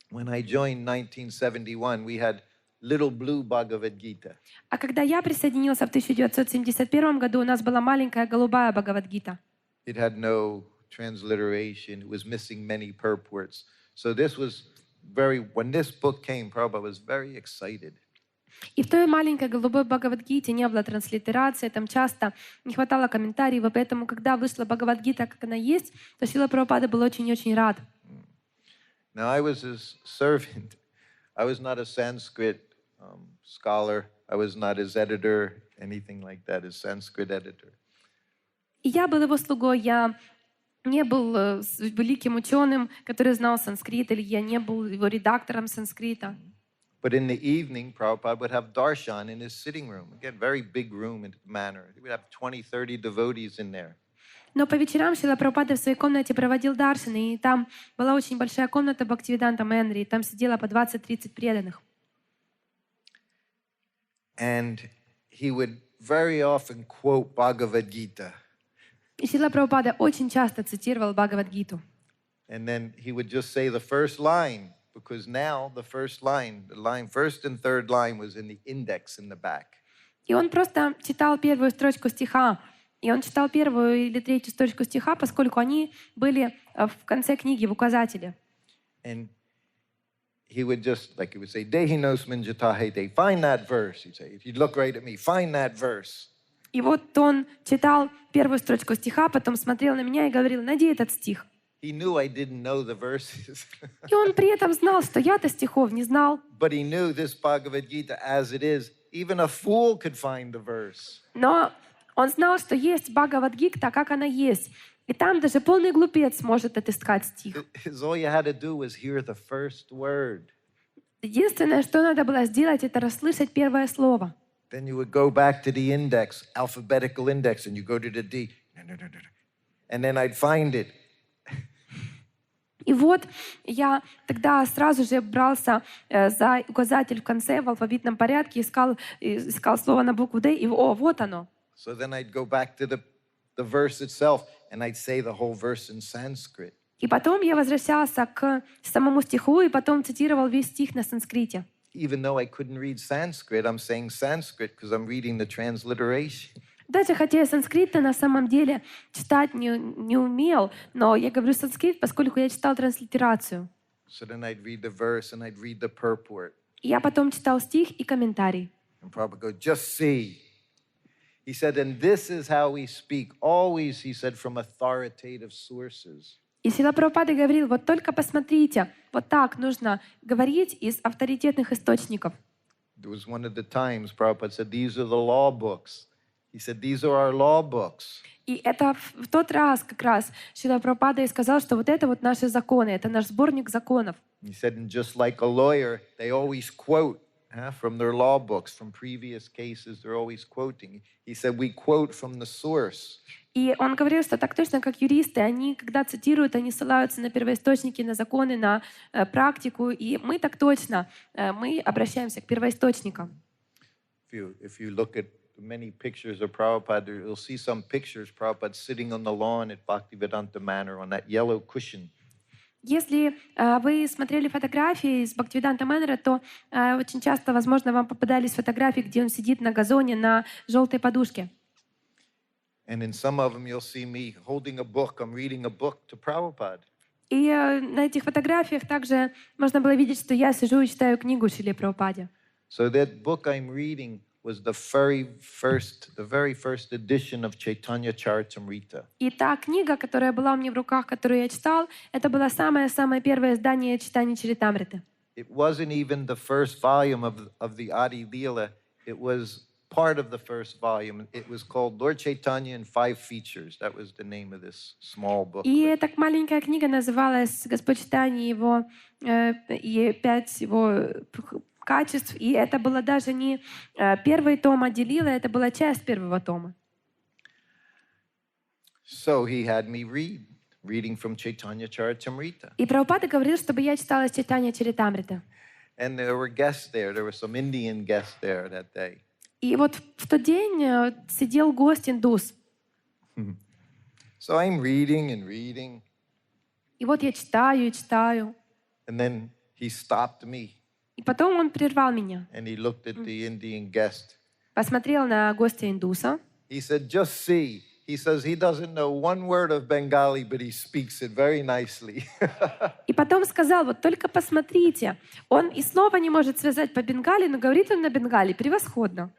When I joined in 1971, we had little blue Bhagavad Gita. А когда я присоединился в 1971 году, у нас была маленькая голубая Бхагавад-гита. It had no transliteration. It was missing many purports. So when this book came, Prabhupada was very excited. И в той маленькой голубой Бхагавад-гите не было транслитерации, там часто не хватало комментариев, и поэтому, когда вышла Бхагавад-гита, как она есть, то Шрила Прабхупада был очень-очень рад. Now, I was his servant. I was not a Sanskrit scholar. I was not his editor, anything like that, his Sanskrit editor. И я был его слугой, я не был великим ученым, который знал санскрит, или я не был его редактором санскрита. But in the evening, Prabhupada would have darshan in his sitting room. Again, very big room in the manor. He would have 20-30 devotees in there. Но по вечерам Шрила Прабхупада в своей комнате проводил даршаны, и там была очень большая комната Бхактивиданта Мэноре, и там сидело по 20-30 преданных. And he would very often quote Bhagavad Gita. И Шрила Прабхупада очень часто цитировал Бхагавад-гиту. And then he would just say the first line, because now the first and third line was in the index in the back. И он просто читал первую строчку стиха, и он читал первую или третью строчку стиха, поскольку они были в конце книги, в указателе. And he would say, Dehinosmin jatahete, find that verse. He'd say, if you look right at me, find that verse. И вот он читал первую строчку стиха, потом смотрел на меня и говорил: найди этот стих. He knew I didn't know the verses. И он при этом знал, что я-то стихов не знал. But he knew this Bhagavad Gita as it is. Even a fool could find the verse. Но он знал, что есть Бхагавад-гита, как она есть. И там даже полный глупец может отыскать стих. All you had to do was hear the first word. Единственное, что надо было сделать, это расслышать первое слово. Then you would go back to the index, alphabetical index, and you go to the D. And then I'd find it. И вот я тогда сразу же брался за указатель в конце в алфавитном порядке, искал слово на букву D, и вот оно. So then I'd go back to the verse itself, and I'd say the whole verse in Sanskrit. И потом я возвращался к самому стиху, и потом цитировал весь стих на санскрите. even though I couldn't read Sanskrit, I'm saying Sanskrit because I'm reading the transliteration. Даже хотя я санскрит на самом деле читать не умел, но я говорю санскрит, поскольку я читал транслитерацию. So then I'd read the verse and I'd read the purport. И я потом читал стих и комментарий. And Prabhupada goes, just see. He said, and this is how we speak. Always, he said, from authoritative sources. И Шрила Прабхупада говорил, вот только посмотрите, вот так нужно говорить из авторитетных источников. There was one of the times Prabhupada said, these are the law books. He said, these are our law books. И это в тот раз как раз Шрила Прабхупада и сказал, что вот это вот наши законы, это наш сборник законов. He said, and just like a lawyer, they always quote from their law books, from previous cases, they're always quoting. He said, we quote from the source. И он говорил, что так точно, как юристы, они, когда цитируют, они ссылаются на первоисточники, на законы, на практику. И мы так точно, мы обращаемся к первоисточникам. If you look at many pictures of Prabhupada, you'll see some pictures Prabhupada sitting on the lawn at Bhaktivedanta Manor on that yellow cushion. Если вы смотрели фотографии из Бхактивиданта Манора, то очень часто, возможно, вам попадались фотографии, где он сидит на газоне на желтой подушке. And in some of them, you'll see me holding a book. I'm reading a book to Prabhupada. И на этих фотографиях также можно было видеть, что я сижу и читаю книгу Шриле Прабхупаде. So that book I'm reading was the very first edition of Chaitanya Charitamrita. И та книга, которая была у меня в руках, которую я читал, это было самое-самое первое издание читания Чаритамриты. It wasn't even the first volume of the Adi Leela. It was part of the first volume. It was called Lord Chaitanya in 5 Features. That was the name of this small book. И эта маленькая книга называлась «Господь Читание его и 5 его качеств». И это было даже не первый том Ади Лила, это была часть первого тома. So he had me reading from Chaitanya Charitamrita. И Прабхупада говорил, чтобы я читала читание Чаритамриты. And there were guests there. There were some Indian guests there that day. И вот в тот день сидел гость индус. So I'm reading and reading. И вот я читаю и читаю. And then he stopped me. И потом он прервал меня. And he looked at the Indian guest. Посмотрел на гостя индуса. He said, just see. He says he doesn't know one word of Bengali, but he speaks it very nicely. И потом сказал, вот только посмотрите, он и слова не может связать по-бенгали, но говорит он на бенгалии превосходно.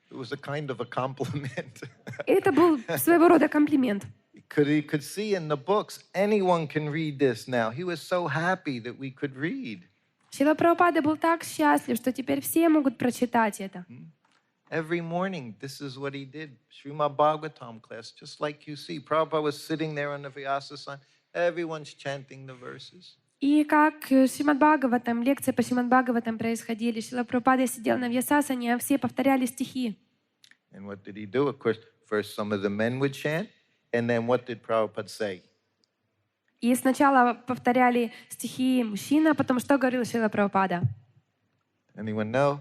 It was a kind of a compliment. И это был своего рода комплимент. He could see in the books, anyone can read this now. He was so happy that we could read. Шрила Прабхупада был так счастлив, что теперь все могут прочитать это. Every morning, this is what he did. Srimad Bhagavatam class, just like you see. Prabhupada was sitting there on the Vyasasana. Everyone's chanting the verses. И как Шримад Бхагаватам, лекции по Шримад Бхагаватам происходили, Шрила Прабхупада сидел на Вьясасане, а все повторяли стихи. And what did he do? Of course, first some of the men would chant, and then what did Prabhupada say? И сначала повторяли стихи мужчины, а потом что говорил Шрила Прабхупада? Anyone know?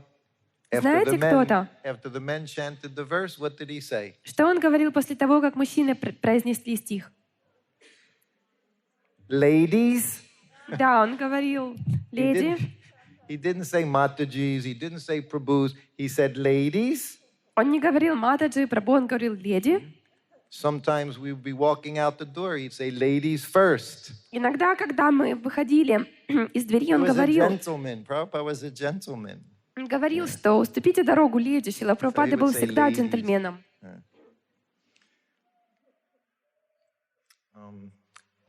Знаете, кто-то? After the men chanted the verse, what did he say? Что он говорил после того, как мужчины произнесли стих? Ladies. Да, он говорил, леди. He didn't say Matajis, he didn't say Prabhus, he said ladies. Он не говорил Матаджи, Прабху, он говорил леди. Sometimes we would be walking out the door, he'd say ladies first. Иногда, когда мы выходили из двери, он He was a говорил, gentleman. Prabhupada was a gentleman. он говорил, что уступите дорогу леди. Шрила Прабхупада был всегда джентльменом.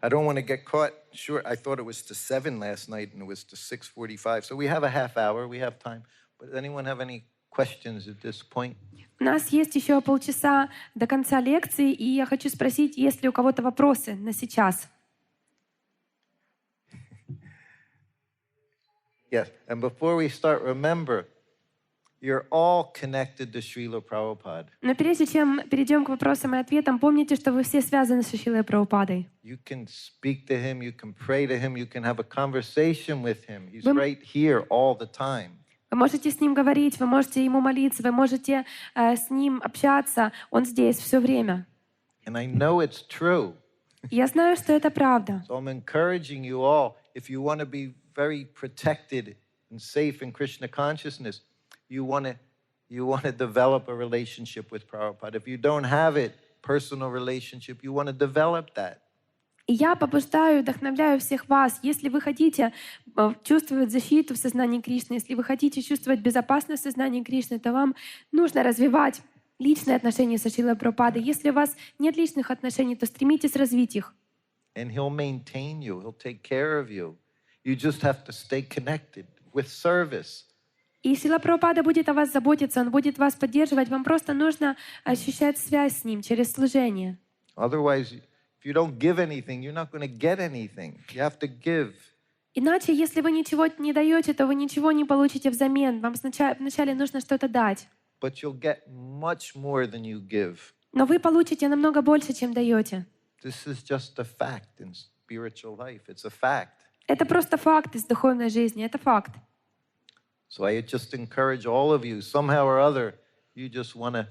I don't want to get caught short. I thought it was to 7 last night and it was to 6:45. So we have a half hour, we have time. But does anyone have any questions at this point? У нас есть еще полчаса до конца лекции, и я хочу спросить, есть ли у кого-то вопросы на сейчас? Yes. And before we start, remember, you're all connected to Srila Prabhupada. Но прежде чем перейдем к вопросам и ответам, помните, что вы все связаны с Шрилой Прабхупадой. You can speak to him, you can pray to him, you can have a conversation with him. He's right here all the time. Вы можете с ним говорить, вы можете ему молиться, вы можете с ним общаться. Он здесь все время. And I know it's true. И я знаю, что это правда. So I'm encouraging you all, if you want to be very protected and safe in Krishna consciousness, you want to develop a relationship with Prabhupada. If you don't have it, personal relationship, you want to develop that. И я побуждаю, вдохновляю всех вас, если вы хотите чувствовать защиту в сознании Кришны, если вы хотите чувствовать безопасность в сознании Кришны, то вам нужно развивать личные отношения со Шрилой Прабхупадой. Если у вас нет личных отношений, то стремитесь развить их. And he'll maintain you. He'll take care of you. You just have to stay connected with service. И Шрила Прабхупада будет о вас заботиться, Он будет вас поддерживать. Вам просто нужно ощущать связь с Ним через служение. Otherwise, if you don't give anything, you're not going to get anything. You have to give. Иначе, если вы ничего не даете, то вы ничего не получите взамен. Вам вначале нужно что-то дать. But you'll get much more than you give. Но вы получите намного больше, чем даете. This is just a fact in spiritual life. It's a fact. Это просто факт из духовной жизни. Это факт. So I just encourage all of you, somehow or other, you just want to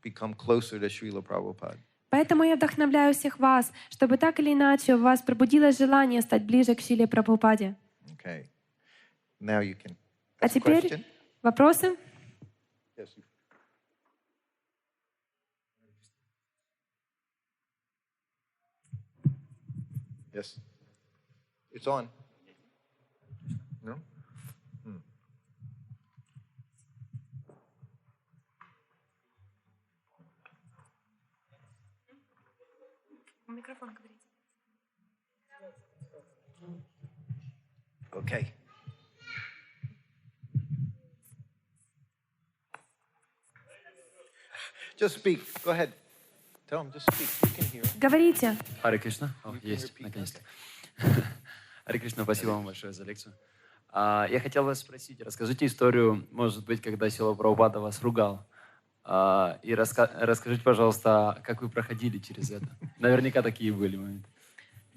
become closer to Srila Prabhupada. Поэтому я вдохновляю всех вас, чтобы так или иначе у вас пробудилось желание стать ближе к Шриле Прабхупаде. Okay. Now you can А ask теперь question. вопросы? Yes. Yes. It's on. No? Микрофон говорите. Okay. Just speak. Go ahead. Tell him, just speak. You can hear him. Говорите. Харе Кришна. О, есть, наконец-то. Харе Кришна, спасибо вам большое за лекцию. Я хотел вас спросить, расскажите историю, может быть, когда Шрила Прабхупада вас ругал. И расскажите, пожалуйста, как вы проходили через это. Наверняка такие были моменты.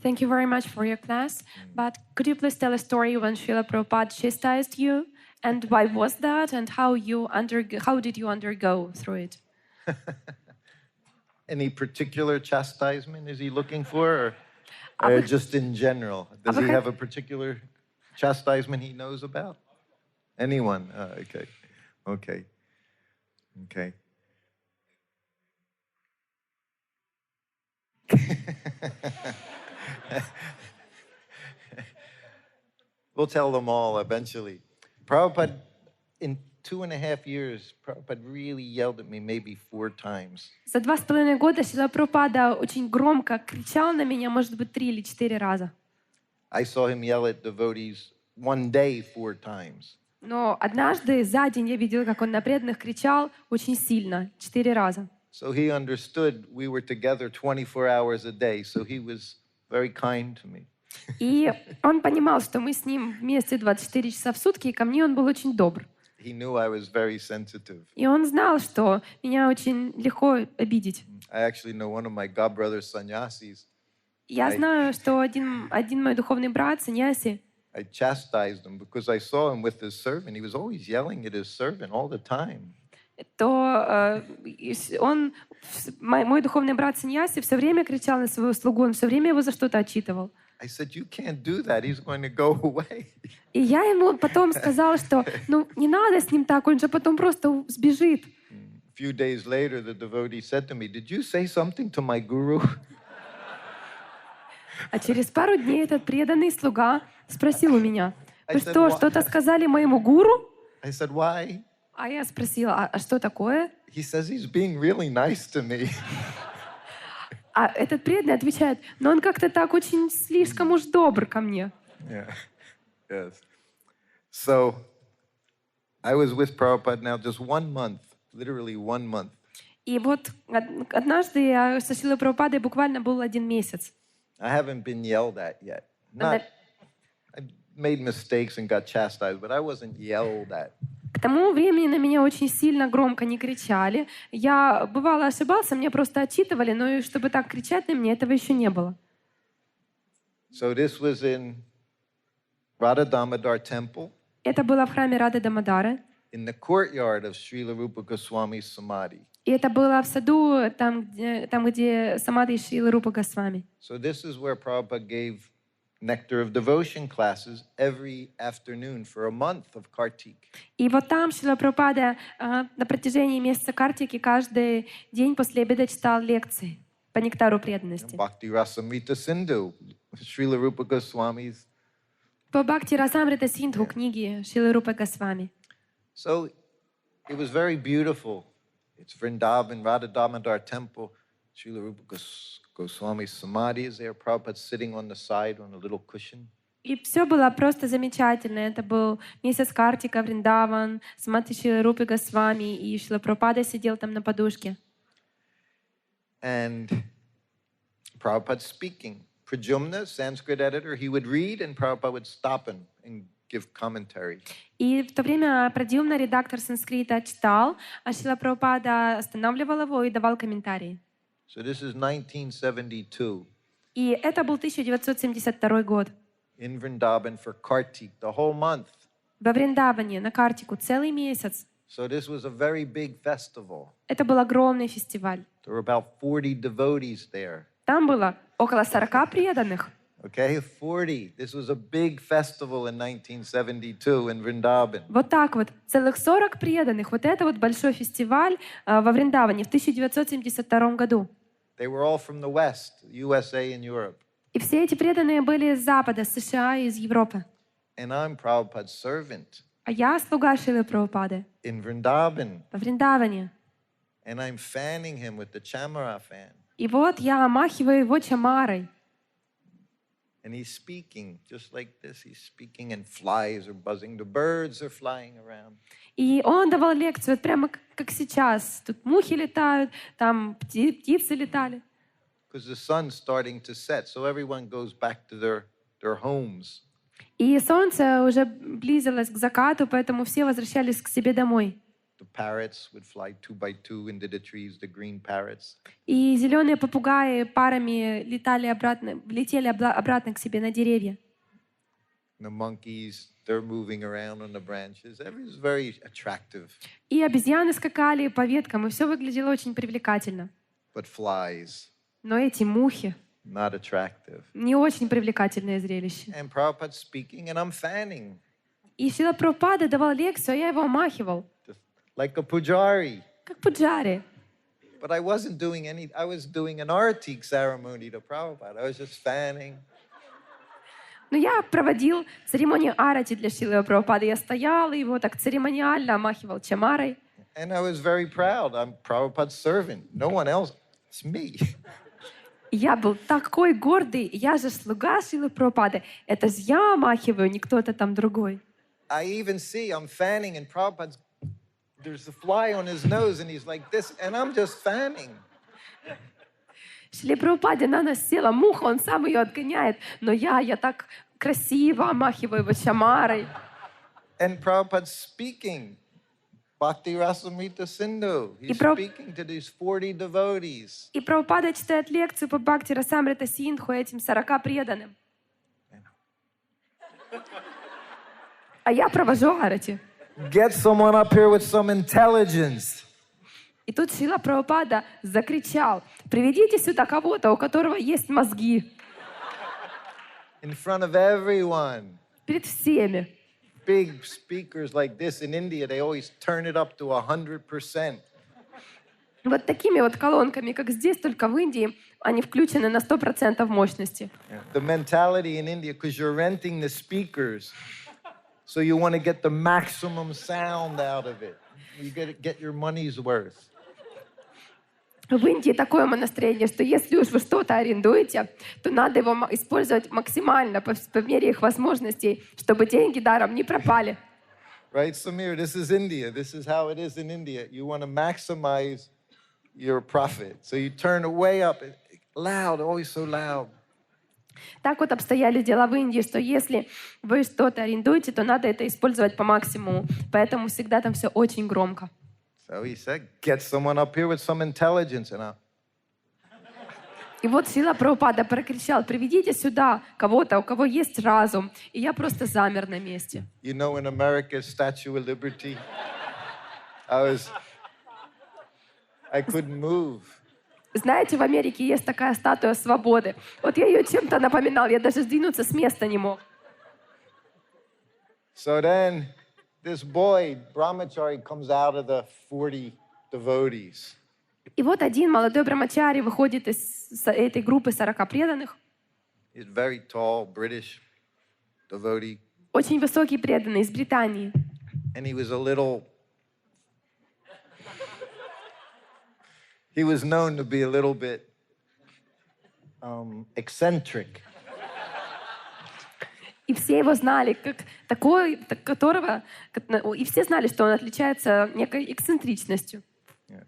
Thank you very much for your class. But could you please tell a story when Srila Prabhupada chastised you, and why was that, and how did you undergo through it? Any particular chastisement is he looking for, or just in general? Does he have a particular chastisement he knows about? Anyone? Okay. Okay. Okay. We'll tell them all eventually. Prabhupada, in 2.5 years, Prabhupada really yelled at me maybe 4 times. За 2,5 года Шрила Прабхупада очень громко кричал на меня, может быть, 3 или 4 раза. I saw him yell at devotees one day 4 times. Но однажды за день я видела, как он на преданных кричал очень сильно, 4 раза. So he understood we were together 24 hours a day, so he was very kind to me. И он понимал, что мы с ним вместе 24 часа в сутки, и ко мне он был очень добр. He knew I was very sensitive. И он знал, что меня очень легко обидеть. I actually know one of my godbrothers sannyasis. Я знаю, что один мой духовный брат, саньяси, I chastised him because I saw him with his servant. He was always yelling at his servant all the time. то мой духовный брат саньяси все время кричал на своего слугу, он все время его за что-то отчитывал. I said, you can't do that. He's going to go away. И я ему потом сказала, что не надо с ним так, он же потом просто сбежит. A few days later, the devotee said to me, did you say something to my guru? А через пару дней этот преданный слуга спросил у меня, вы что, что-то сказали моему гуру? I said, why? А я спросила, а что такое? He says he's being really nice to me. А этот преданный отвечает, но он как-то так очень слишком уж добр ко мне. Yeah. Yes. So I was with Prabhupada now just 1 month, literally 1 month. И вот однажды я со Шрилой Прабхупадой буквально был 1 месяц. I haven't been yelled at yet. I made mistakes and got chastised, but I wasn't yelled at. К тому времени на меня очень сильно громко не кричали. Я, бывало, ошибался, мне просто отчитывали, но и чтобы так кричать на меня, этого еще не было. So this was in Radha Damodar temple. Это было в храме Рады Дамодары. In the courtyard of Srila Rupa Goswami's samadhi. И это было в саду, там где самадхи Шрилы Рупы Госвами. So this is where Prabhupada gave Nectar of Devotion classes every afternoon for a month of Kartik. И вот там Шрила Прабхупада на протяжении месяца Картики каждый день после обеда читал лекции по нектару преданности. Bhakti Rasamrita Sindhu, Srila Rupa Goswami's. По Бхакти Расамрита Синдху книги Шрилы Рупы Госвами. So it was very beautiful. It's Vrindavan, Radha Damodar temple. Srila Rupa Goswami's samadhi is there. Prabhupada sitting on the side on a little cushion. И все было просто замечательно. Это был месяц Картика, Вриндаван, самадхи Шрилы Рупы Госвами, и Шрила Прабхупада сидел там на подушке. And Prabhupada speaking. Pradyumna, Sanskrit editor, he would read and Prabhupada would stop and give commentary. И в то время Прадьюмна, редактор санскрита, читал, а Шрила Прабхупада останавливал его и давал комментарии. So this is 1972. И это был 1972 год. In Vrindavan for Kartik, the whole month. Во Вриндаване, на Картику, целый месяц. So this was a very big festival. Это был огромный фестиваль. There were about 40 devotees there. Там было около 40 преданных. Okay, 40. This was a big festival in 1972 in Vrindavan. Вот так вот, целых 40 преданных. Вот это вот большой фестиваль во Вриндаване в 1972 году. They were all from the West, USA and Europe. И все эти преданные были из Запада, с США и из Европы. And I'm Prabhupada's servant А я слуга Шрилы Прабхупады in Vrindavan. во Вриндаване. And I'm fanning him with the chamara fan. И вот я омахиваю его чамарой. And he's speaking just like this. He's speaking and flies are buzzing. The birds are flying around. И он давал лекцию, вот прямо как сейчас. Тут мухи летают, там птицы летали. Because the sun's starting to set, so everyone goes back to their homes. И солнце уже близилось к закату, поэтому все возвращались к себе домой. The parrots would fly 2 by 2 into the trees, the green parrots. И зеленые попугаи парами летели обратно к себе на деревья. The monkeys, they're moving around on the branches. Everything's very attractive. И обезьяны скакали по веткам, и все выглядело очень привлекательно. But flies, Но эти мухи not attractive. не очень привлекательное зрелище. And Prabhupada's speaking and I'm fanning. И Шрила Прабхупада давал лекцию, а я его омахивал, Just like a pujari. как пуджари. But I wasn't doing I was doing an artik ceremony to Prabhupada. I was just fanning. Но я проводил церемонию арати для Шрилы Прабхупады. Я стоял и его так церемониально омахивал чамарой. And I was very proud. I'm Prabhupada's servant. No one else. It's me. И я был такой гордый. Я же слуга Шрилы Прабхупады. Это же я омахиваю, не кто-то там другой. I even see I'm fanning and Prabhupada's, there's a fly on his nose and he's like this and I'm just fanning. Шриле Прабхупаде на нас села муха, он сам ее отгоняет. Но я так красиво омахиваю его чамарой. And Prabhupada's speaking. Bhakti Rasamrita Sindhu. He's speaking to these 40 devotees. И Прабхупада читает лекцию по Бхакти Расамрита Синдху этим 40 преданным. А я провожу арати. Get someone up here with some intelligence. И тут Шрила Прабхупада закричал: приведите сюда кого-то, у которого есть мозги. In front of everyone. Перед всеми. Big speakers like this in India, they always turn it up to 100%. Вот такими вот колонками, как здесь, только в Индии, они включены на 100% мощности. The mentality in India, because you're renting the speakers, so you want to get the maximum sound out of it. You get your money's worth. В Индии такое настроение, что если уж вы что-то арендуете, то надо его использовать максимально по мере их возможностей, чтобы деньги даром не пропали. Right, Samir, this is India. This is how it is in India. You want to maximize your profit. So you turn it way up, loud, always so loud. Так вот обстояли дела в Индии, что если вы что-то арендуете, то надо это использовать по максимуму. Поэтому всегда там все очень громко. So he said, get someone up here with some intelligence. И вот Шрила Прабхупада прокричал: приведите сюда кого-то, у кого есть разум. И я просто замер на месте. You know, in America's Statue of Liberty, I couldn't move. Знаете, в Америке есть такая статуя свободы. Вот я ее чем-то напоминал, я даже сдвинуться с места не мог. So then this boy, brahmachari, comes out of the 40 devotees. И вот один молодой брамачари выходит из этой группы 40 преданных. He's very tall, British devotee. Очень высокий преданный из Британии. And he was a little... He was known to be a little bit eccentric. И все его знали, как такой, которого... И все знали, что он отличается некой эксцентричностью. Yeah.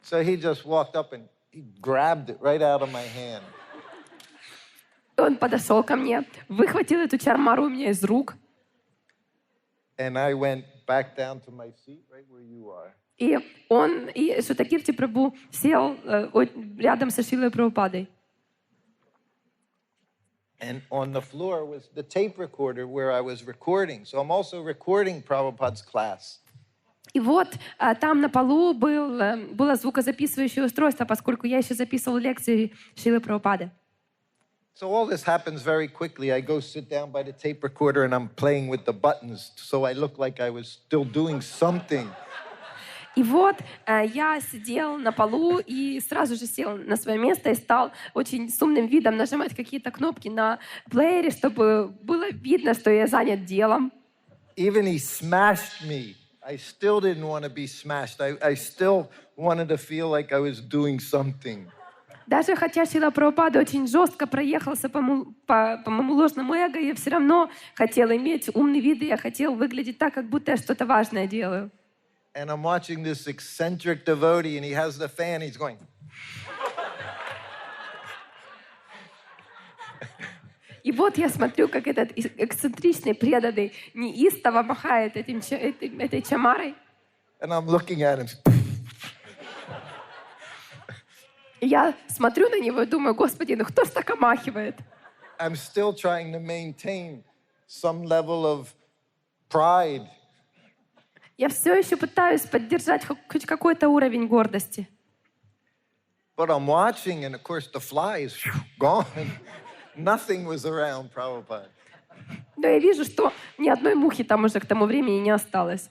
So he just walked up and he grabbed it right out of my hand. Он подошел ко мне, выхватил эту чармару у меня из рук. And I went back down to my seat right where you are. И Шрутакирти Прабху сел рядом со Шрилой Прабхупадой. And on the floor was the tape recorder where I was recording. So I'm also recording Prabhupada's class. И вот там на полу было звукозаписывающее устройство, поскольку я еще записывал лекции Шрилы Прабхупады. So all this happens very quickly. I go sit down by the tape recorder and I'm playing with the buttons so I look like I was still doing something. И вот я сидел на полу и сразу же сел на свое место и стал очень с умным видом нажимать какие-то кнопки на плеере, чтобы было видно, что я занят делом. Even he smashed me. I still didn't want to be smashed. I still wanted to feel like I was doing something. Даже хотя Шрила Прабхупада очень жестко проехался по моему ложному эго, я все равно хотел иметь умный вид, и я хотел выглядеть так, как будто я что-то важное делаю. And I'm watching this eccentric devotee, and he has the fan, he's going. И вот я смотрю, как этот эксцентричный преданный неистово махает этой чамарой. And I'm looking at him. И я смотрю на него и думаю, Господи, ну кто ж так омахивает? I'm still trying to maintain some level of pride. Я все еще пытаюсь поддержать хоть какой-то уровень гордости. But I'm watching, and of course the fly is gone. Nothing was around Prabhupada. Но я вижу, что ни одной мухи там уже к тому времени не осталось.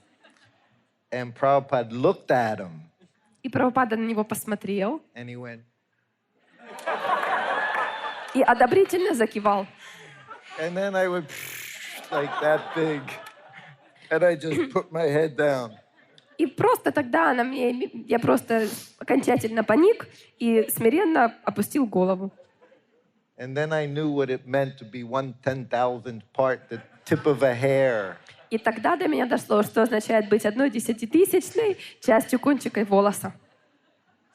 And Prabhupada looked at him. И Прабхупада на него посмотрел. And he went. И одобрительно закивал. And then I went like that big. And I just put my head down. И просто тогда я просто окончательно паник и смиренно опустил голову. And then I knew what it meant to be 1/10,000th part, the tip of a hair. И тогда до меня дошло, что означает быть 1/10,000 частью кончика волоса.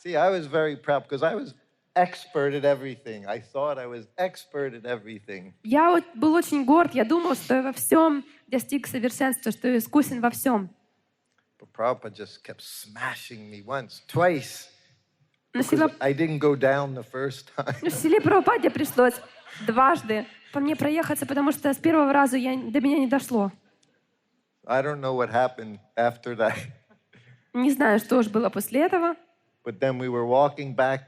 See, I was very proud because I was expert at everything. I thought I was expert at everything. Я был очень горд, я думал, что я во всем достиг совершенства, что я искусен во всем. But Prabhupada just kept smashing me once, twice. Но I didn't go down the first time. Шриле Прабхупаде пришлось дважды по мне проехаться, потому что с первого раза до меня не дошло. I don't know what happened after that. Не знаю, что же было после этого. But then we were walking back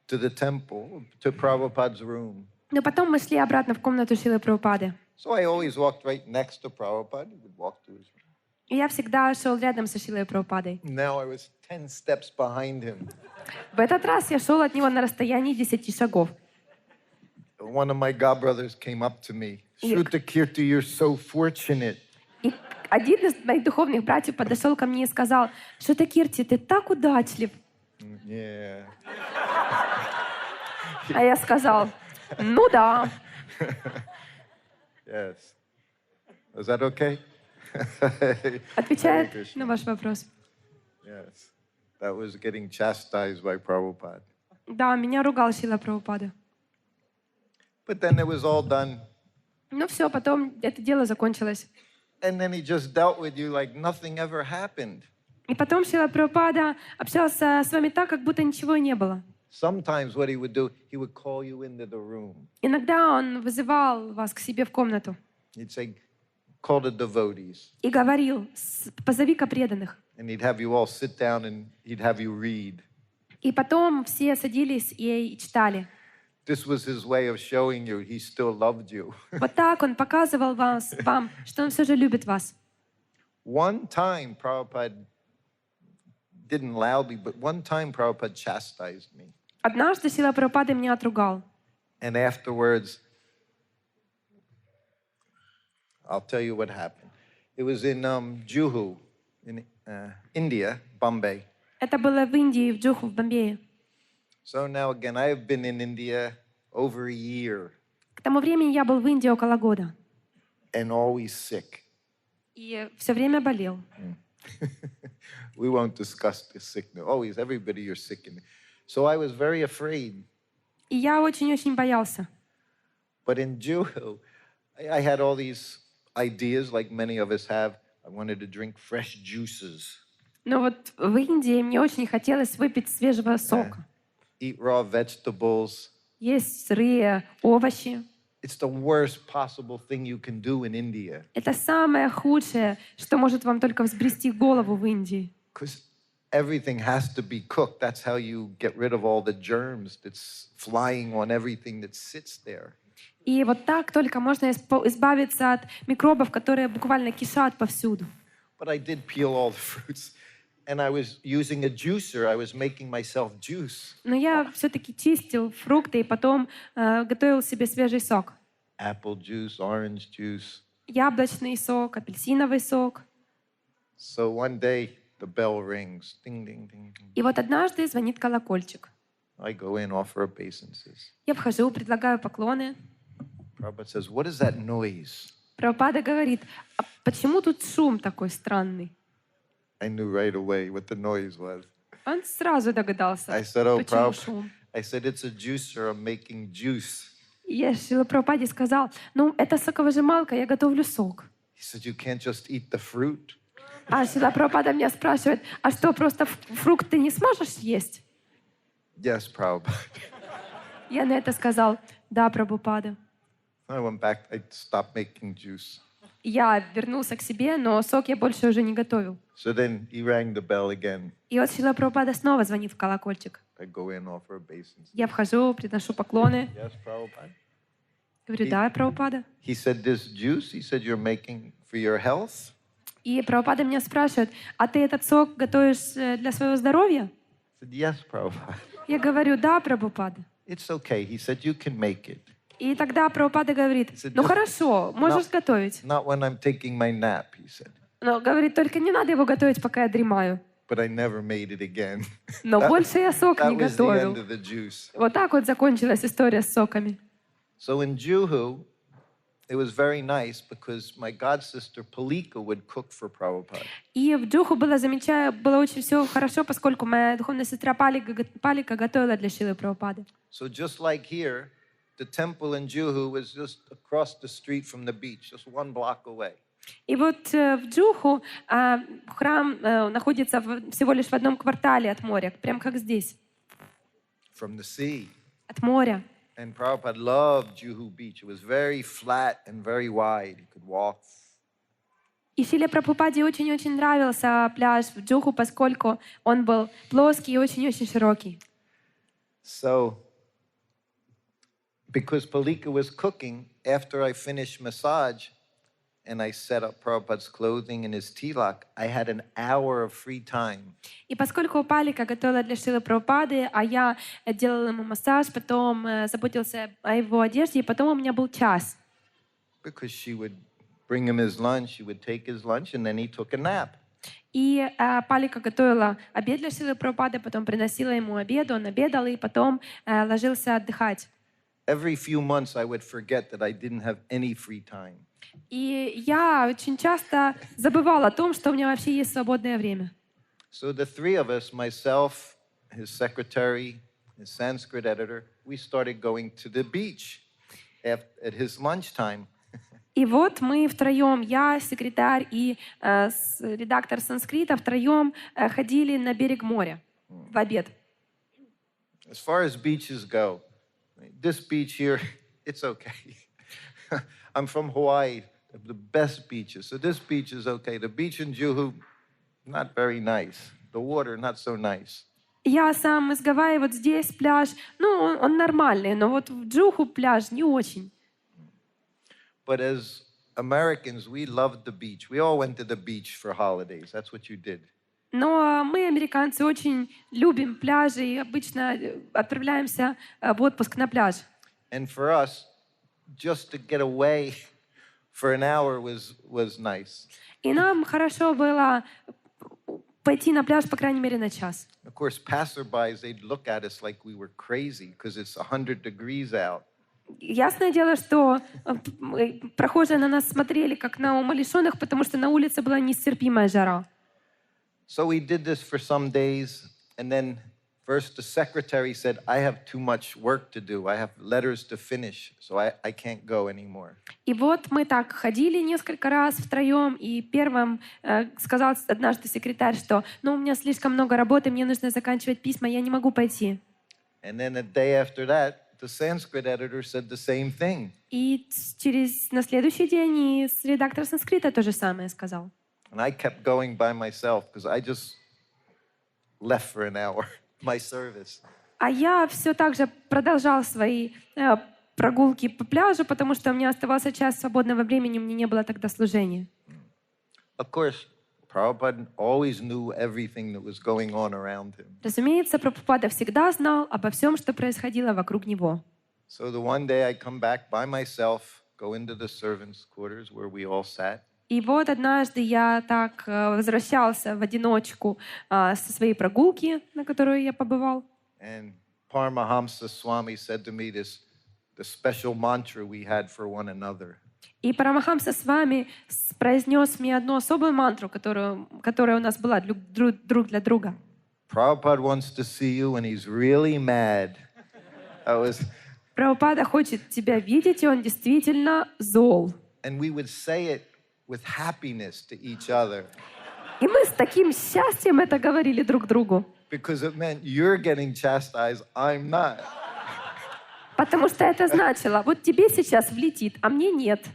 to the temple, to Prabhupada's room. Но потом мы шли обратно в комнату Шрилы Прабхупады. So I always walked right next to Prabhupada. He would walk to his room. И я всегда шел рядом со Шрилой Прабхупадой. Now I was 10 steps behind him. В этот раз я шел от него на расстоянии 10 шагов. One of my godbrothers came up to me. Шрутакирти, you're so fortunate. И один из моих духовных братьев подошел ко мне и сказал: Шрутакирти, ты так удачлив. Yeah. А я сказал: ну да. Yes. Is that okay? Отвечает на ваш вопрос. Yes. That was getting chastised by Prabhupada. Да, меня ругал Шрила Прабхупада. But then it was all done. Ну все, потом это дело закончилось. And then he just dealt with you like nothing ever happened. И потом Шрила Прабхупада общался с вами так, как будто ничего и не было. Sometimes what he would do, he would call you into the room. Иногда он вызывал вас к себе в комнату He'd say, call the devotees. и говорил: позови-ка преданных. And he'd have you all sit down and he'd have you read. И потом все садились и читали. This was his way of showing you he still loved you. Вот так он показывал вам, что он все же любит вас. One time, Prabhupada didn't loudly, but one time Prabhupada chastised me. Однажды Шрила Прабхупада меня отругал. And afterwards, I'll tell you what happened. It was in Juhu, in India, Bombay. Это было в Индии, в Джуху, в Бомбее. So now again, I have been in India over a year К тому времени я был в Индии около года. and always sick. И все время болел. We won't discuss the sickness. Always, everybody, you're sick. So I was very afraid. И я очень-очень боялся. But in Juhu, I had all these ideas, like many of us have. I wanted to drink fresh juices, Но вот в Индии мне очень хотелось выпить свежего сока. eat raw vegetables. Есть сырые овощи. It's the worst possible thing you can do in India. Это самое худшее, что может вам только взбрести голову в Индии. Because everything has to be cooked. That's how you get rid of all the germs that's flying on everything that sits there. И вот так только можно избавиться от микробов, которые буквально кишат повсюду. But I did peel all the fruits. And I was using a juicer. I was making myself juice. Но я все-таки чистил фрукты и потом готовил себе свежий сок. Apple juice, orange juice. Яблочный сок, апельсиновый сок. So one day the bell rings. Ding, ding, ding, ding. И вот однажды звонит колокольчик. I go in, offer obeisances. Я вхожу, предлагаю поклоны. Prabhupada says, what is that noise? Прабхупада говорит, а почему тут шум такой странный? I knew right away what the noise was. Он сразу догадался, I said, oh, почему Prabhupada. шум. I said, it's a juicer. I'm making juice. И я Шрила Прабхупаде сказал, ну, это соковыжималка, я готовлю сок. He said, you can't just eat the fruit. А Шрила Прабхупада меня спрашивает, а что, просто фрукт ты не сможешь съесть? Yes, Prabhupada. Я на это сказал, да, Прабхупада. I went back. I stopped making juice. Я вернулся к себе, но сок я больше уже не готовил. So then he rang the bell again. И вот Шрила Прабхупада снова звонит в колокольчик. I go in, offer obeisance. Я вхожу, приношу поклоны. Yes, Prabhupada. Говорю, да, Прабхупада. He said, this juice, he said, you're making for your health? И Прабхупада меня спрашивает, а ты этот сок готовишь для своего здоровья? I said, yes, Prabhupada. Я говорю, да, Прабхупада. It's okay. He said, you can make it. И тогда Прабхупада говорит, ну хорошо, можешь готовить. Not when I'm taking my nap, he said. Но говорит, только не надо его готовить, пока я дремаю. But I never made it again. Но больше я сок That не was the готовил. end of the juice. Вот так вот закончилась история с соками. So in Juhu, it was very nice because my god sister Palika would cook for Prabhupada. И в Джуху было очень все хорошо, поскольку моя духовная сестра Палика готовила для Шрилы Прабхупады. So just like here, the temple in Juhu was just across the street from the beach, just 1 block away. И вот в Джуху храм находится всего лишь в одном квартале от моря, прям как здесь, From the sea. от моря. And Prabhupada loved Juhu Beach. It was very flat and very wide. You could walk. И Шриле Прабхупаде очень-очень нравился пляж в Джуху, поскольку он был плоский и очень-очень широкий. So, because Palika was cooking, after I finished massage and I set up Prabhupada's clothing and his tilak, I had an hour of free time. И поскольку Палика готовила для Шрилы Прабхупады, а я делала ему массаж, потом заботился о его одежде, и потом у меня был час. Because she would bring him his lunch, she would take his lunch, and then he took a nap. И Палика готовила обед для Шрилы Прабхупады, потом приносила ему обед, он обедал и потом ложился отдыхать. Every few months I would forget that I didn't have any free time. И я очень часто забывала о том, что у меня вообще есть свободное время. So the three of us, myself, his secretary, his Sanskrit editor, we started going to the beach at his lunchtime. И вот мы втроем, я, секретарь и редактор санскрита, втроем ходили на берег моря в обед. As far as beaches go, this beach here, it's okay. I'm from Hawaii, the best beaches. So this beach is okay. The beach in Juhu, not very nice. The water, not so nice. Я сам из Гавайи, вот здесь пляж, ну, он нормальный, но вот в Джуху пляж не очень. But as Americans, we loved the beach. We all went to the beach for holidays. That's what you did. Но мы, американцы, очень любим пляжи и обычно отправляемся в отпуск на пляж. And for us, just to get away for an hour was nice. И нам хорошо было пойти на пляж, по крайней мере, на час. Of course, passerbys, they'd look at us like we were crazy because it's 100 degrees out. Ясное дело, что прохожие на нас смотрели, как на умалишенных, потому что на улице была нестерпимая жара. So we did this for some days, and then first the secretary said, I have too much work to do. I have letters to finish, so I can't go anymore. И вот мы так ходили несколько раз втроем, и первым сказал однажды секретарь, что у меня слишком много работы, мне нужно заканчивать письма, я не могу пойти. And then a day after that, the Sanskrit editor said the same thing. И на следующий день редактор санскрита то же самое сказал. And I kept going by myself because I just left for an hour, my service. А я все так же продолжал свои прогулки по пляжу, потому что у меня оставался час свободного времени, у меня не было тогда служения. Of course, Prabhupada always knew everything that was going on around him. Разумеется, Прабхупада всегда знал обо всем, что происходило вокруг него. So the one day I come back by myself, go into the servants' quarters where we all sat. И вот однажды я так возвращался в одиночку со своей прогулки, на которую я побывал. And Paramahamsa Swami said to me the special mantra we had for one another. И Парамахамса с вами произнес мне одну особую мантру, которая у нас была друг для друга. Prabhupada wants to see you and he's really mad. Прабхупада хочет тебя видеть, и он действительно зол. And we would say it with happiness to each other. И мы с таким счастьем это говорили друг другу. Because it meant you're getting chastised, I'm not. Потому что это значило, вот тебе сейчас влетит, а мне нет.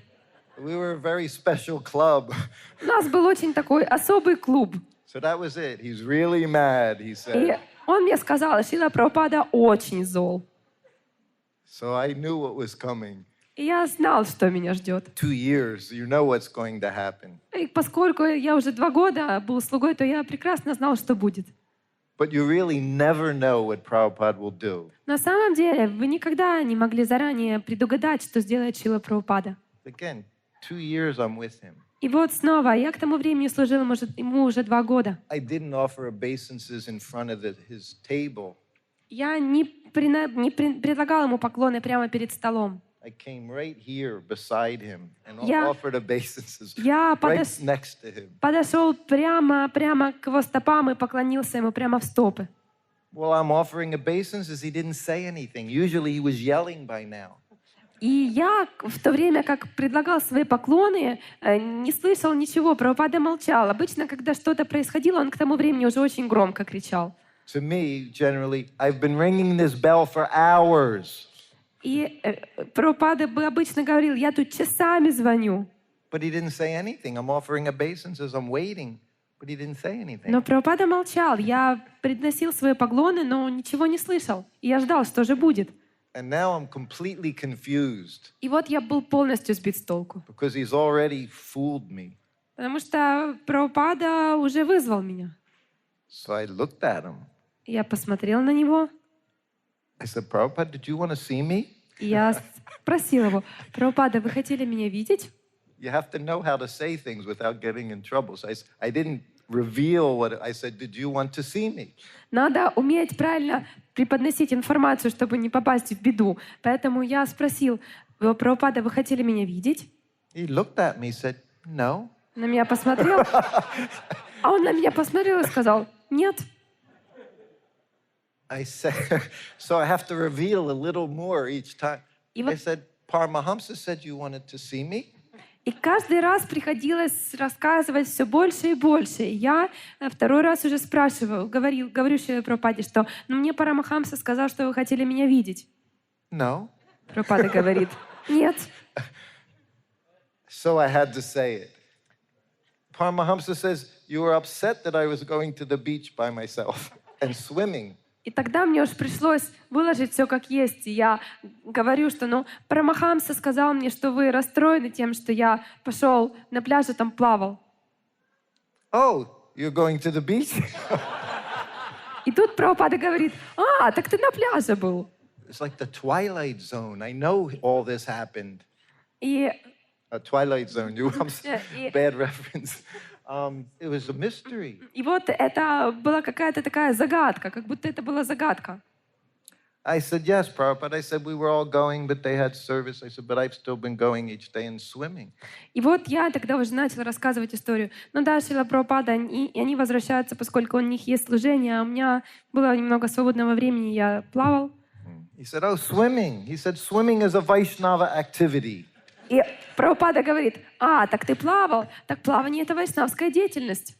We were a very special club. У нас был очень такой особый клуб. So that was it. He's really mad, he said. И он мне сказал, Шрила Прабхупада очень зол. So I knew what was coming. И я знал, что меня ждет. 2 years, you know what's going to happen. И поскольку я уже 2 года был слугой, то я прекрасно знал, что будет. But you really never know what Prabhupada will do. На самом деле, вы никогда не могли заранее предугадать, что сделает Шрила Прабхупада. Again, 2 years I'm with him. И вот снова, я к тому времени служил ему уже 2 года. I didn't offer obeisances in front of his table. Я не предлагал ему поклоны прямо перед столом. I came right here beside him and Я offered obeisances Я right next to him. подошел прямо к его стопам и поклонился ему прямо в стопы. Well, I'm offering obeisances. He didn't say anything. Usually he was yelling by now. И я в то время, как предлагал свои поклоны, не слышал ничего. Прабхупада молчал. Обычно, когда что-то происходило, он к тому времени уже очень громко кричал. To me, generally, I've been ringing this bell for hours. И Прабхупада бы обычно говорил, я тут часами звоню. But he didn't say anything. I'm offering obeisances. I'm waiting. But he didn't say anything. Но Прабхупада молчал. Я приносил свои поклоны, но ничего не слышал. И я ждал, что же будет. And now I'm completely confused. И вот я был полностью сбит с толку. Because he's already fooled me. Потому что Прабхупада уже вызвал меня. So I looked at him. Я посмотрел на него. I said, Prabhupada, did you want to see me? И я спросил его, Прабхупада, вы хотели меня видеть? You have to know how to say things without getting in trouble. So I didn't reveal what I said. Did you want to see me? Надо уметь правильно преподносить информацию, чтобы не попасть в беду. Поэтому я спросил, Прабхупада, вы хотели меня видеть? He looked at me and said, no. На меня посмотрел. А он на меня посмотрел и сказал, нет. I said, so I have to reveal a little more each time. I said, Paramahamsa said you wanted to see me. И каждый раз приходилось рассказывать все больше и больше. Я второй раз уже спрашиваю, говорю Шриле Прабхупаде, что мне Парамахамса сказал, что вы хотели меня видеть. No. Прабхупада говорит, нет. So I had to say it. Paramahamsa says, you were upset that I was going to the beach by myself and swimming. И тогда мне уж пришлось выложить все как есть. И я говорю, что Парамахамса сказал мне, что вы расстроены тем, что я пошел на пляж и там плавал. Oh, you're going to the beach? И тут Прабхупада говорит: так ты на пляже был. It's like the Twilight Zone. I know all this happened. И Twilight Zone, И- bad reference. It was a mystery. И вот это была какая-то такая загадка, как будто это была загадка. I said, yes, Prabhupada. I said, we were all going, but they had service. I said, but I've still been going each day and swimming. И вот я тогда уже начала рассказывать историю. Да, Шрила Прабхупада, и они возвращаются, поскольку у них есть служение, а у меня было немного свободного времени, я плавал. He said, oh, swimming. He said, swimming is a Vaishnava activity. И Прабхупада говорит: так ты плавал, так плавание — это вайшнавская деятельность.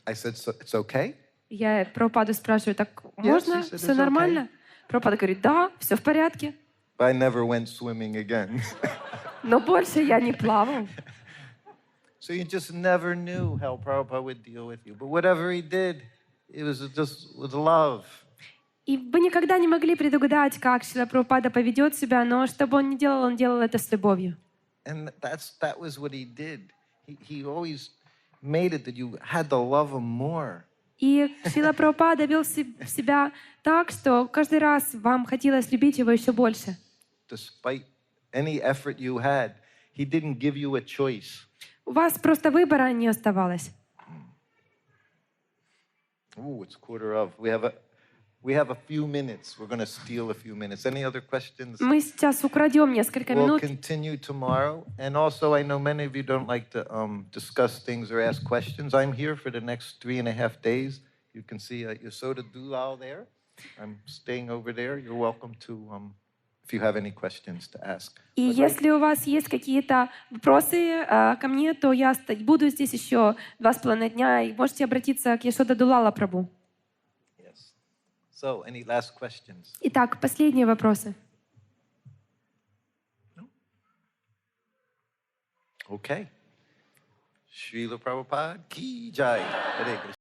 I said, so it's okay? Я Прабхупаду спрашиваю: так можно, he said, все it's нормально? Прабхупада говорит: да, все в порядке. But I never went swimming again. Но больше я не плавал. So you just never knew how Prabhupada would deal with you. But whatever he did, it was just with love. И вы никогда не могли предугадать, как Шрила Прабхупада поведет себя, но что бы он ни делал, он делал это с любовью. And that was what he did. He always made it that you had to love him more. И Шрила Прабхупада вел себя так, что каждый раз вам хотелось любить его еще больше. Despite any effort you had, he didn't give you a choice. У вас просто выбора не оставалось. Ooh, it's 1:15. We have a few minutes. We're going to steal a few minutes. Any other questions? Мы сейчас украдем несколько We'll минут. continue tomorrow. And also, I know many of you don't like to discuss things or ask questions. I'm here for the next 3.5 days. You can see Yasoda Dulal there. I'm staying over there. You're welcome to, if you have any questions, to ask. И если у вас есть какие-то вопросы ко мне, то я буду здесь еще 2,5 дня, и можете обратиться к Яшода Дулала Прабху. Yes. So, any last questions? Итак, последние вопросы. Okay. Srila Prabhupada ki jai. Hare Krishna.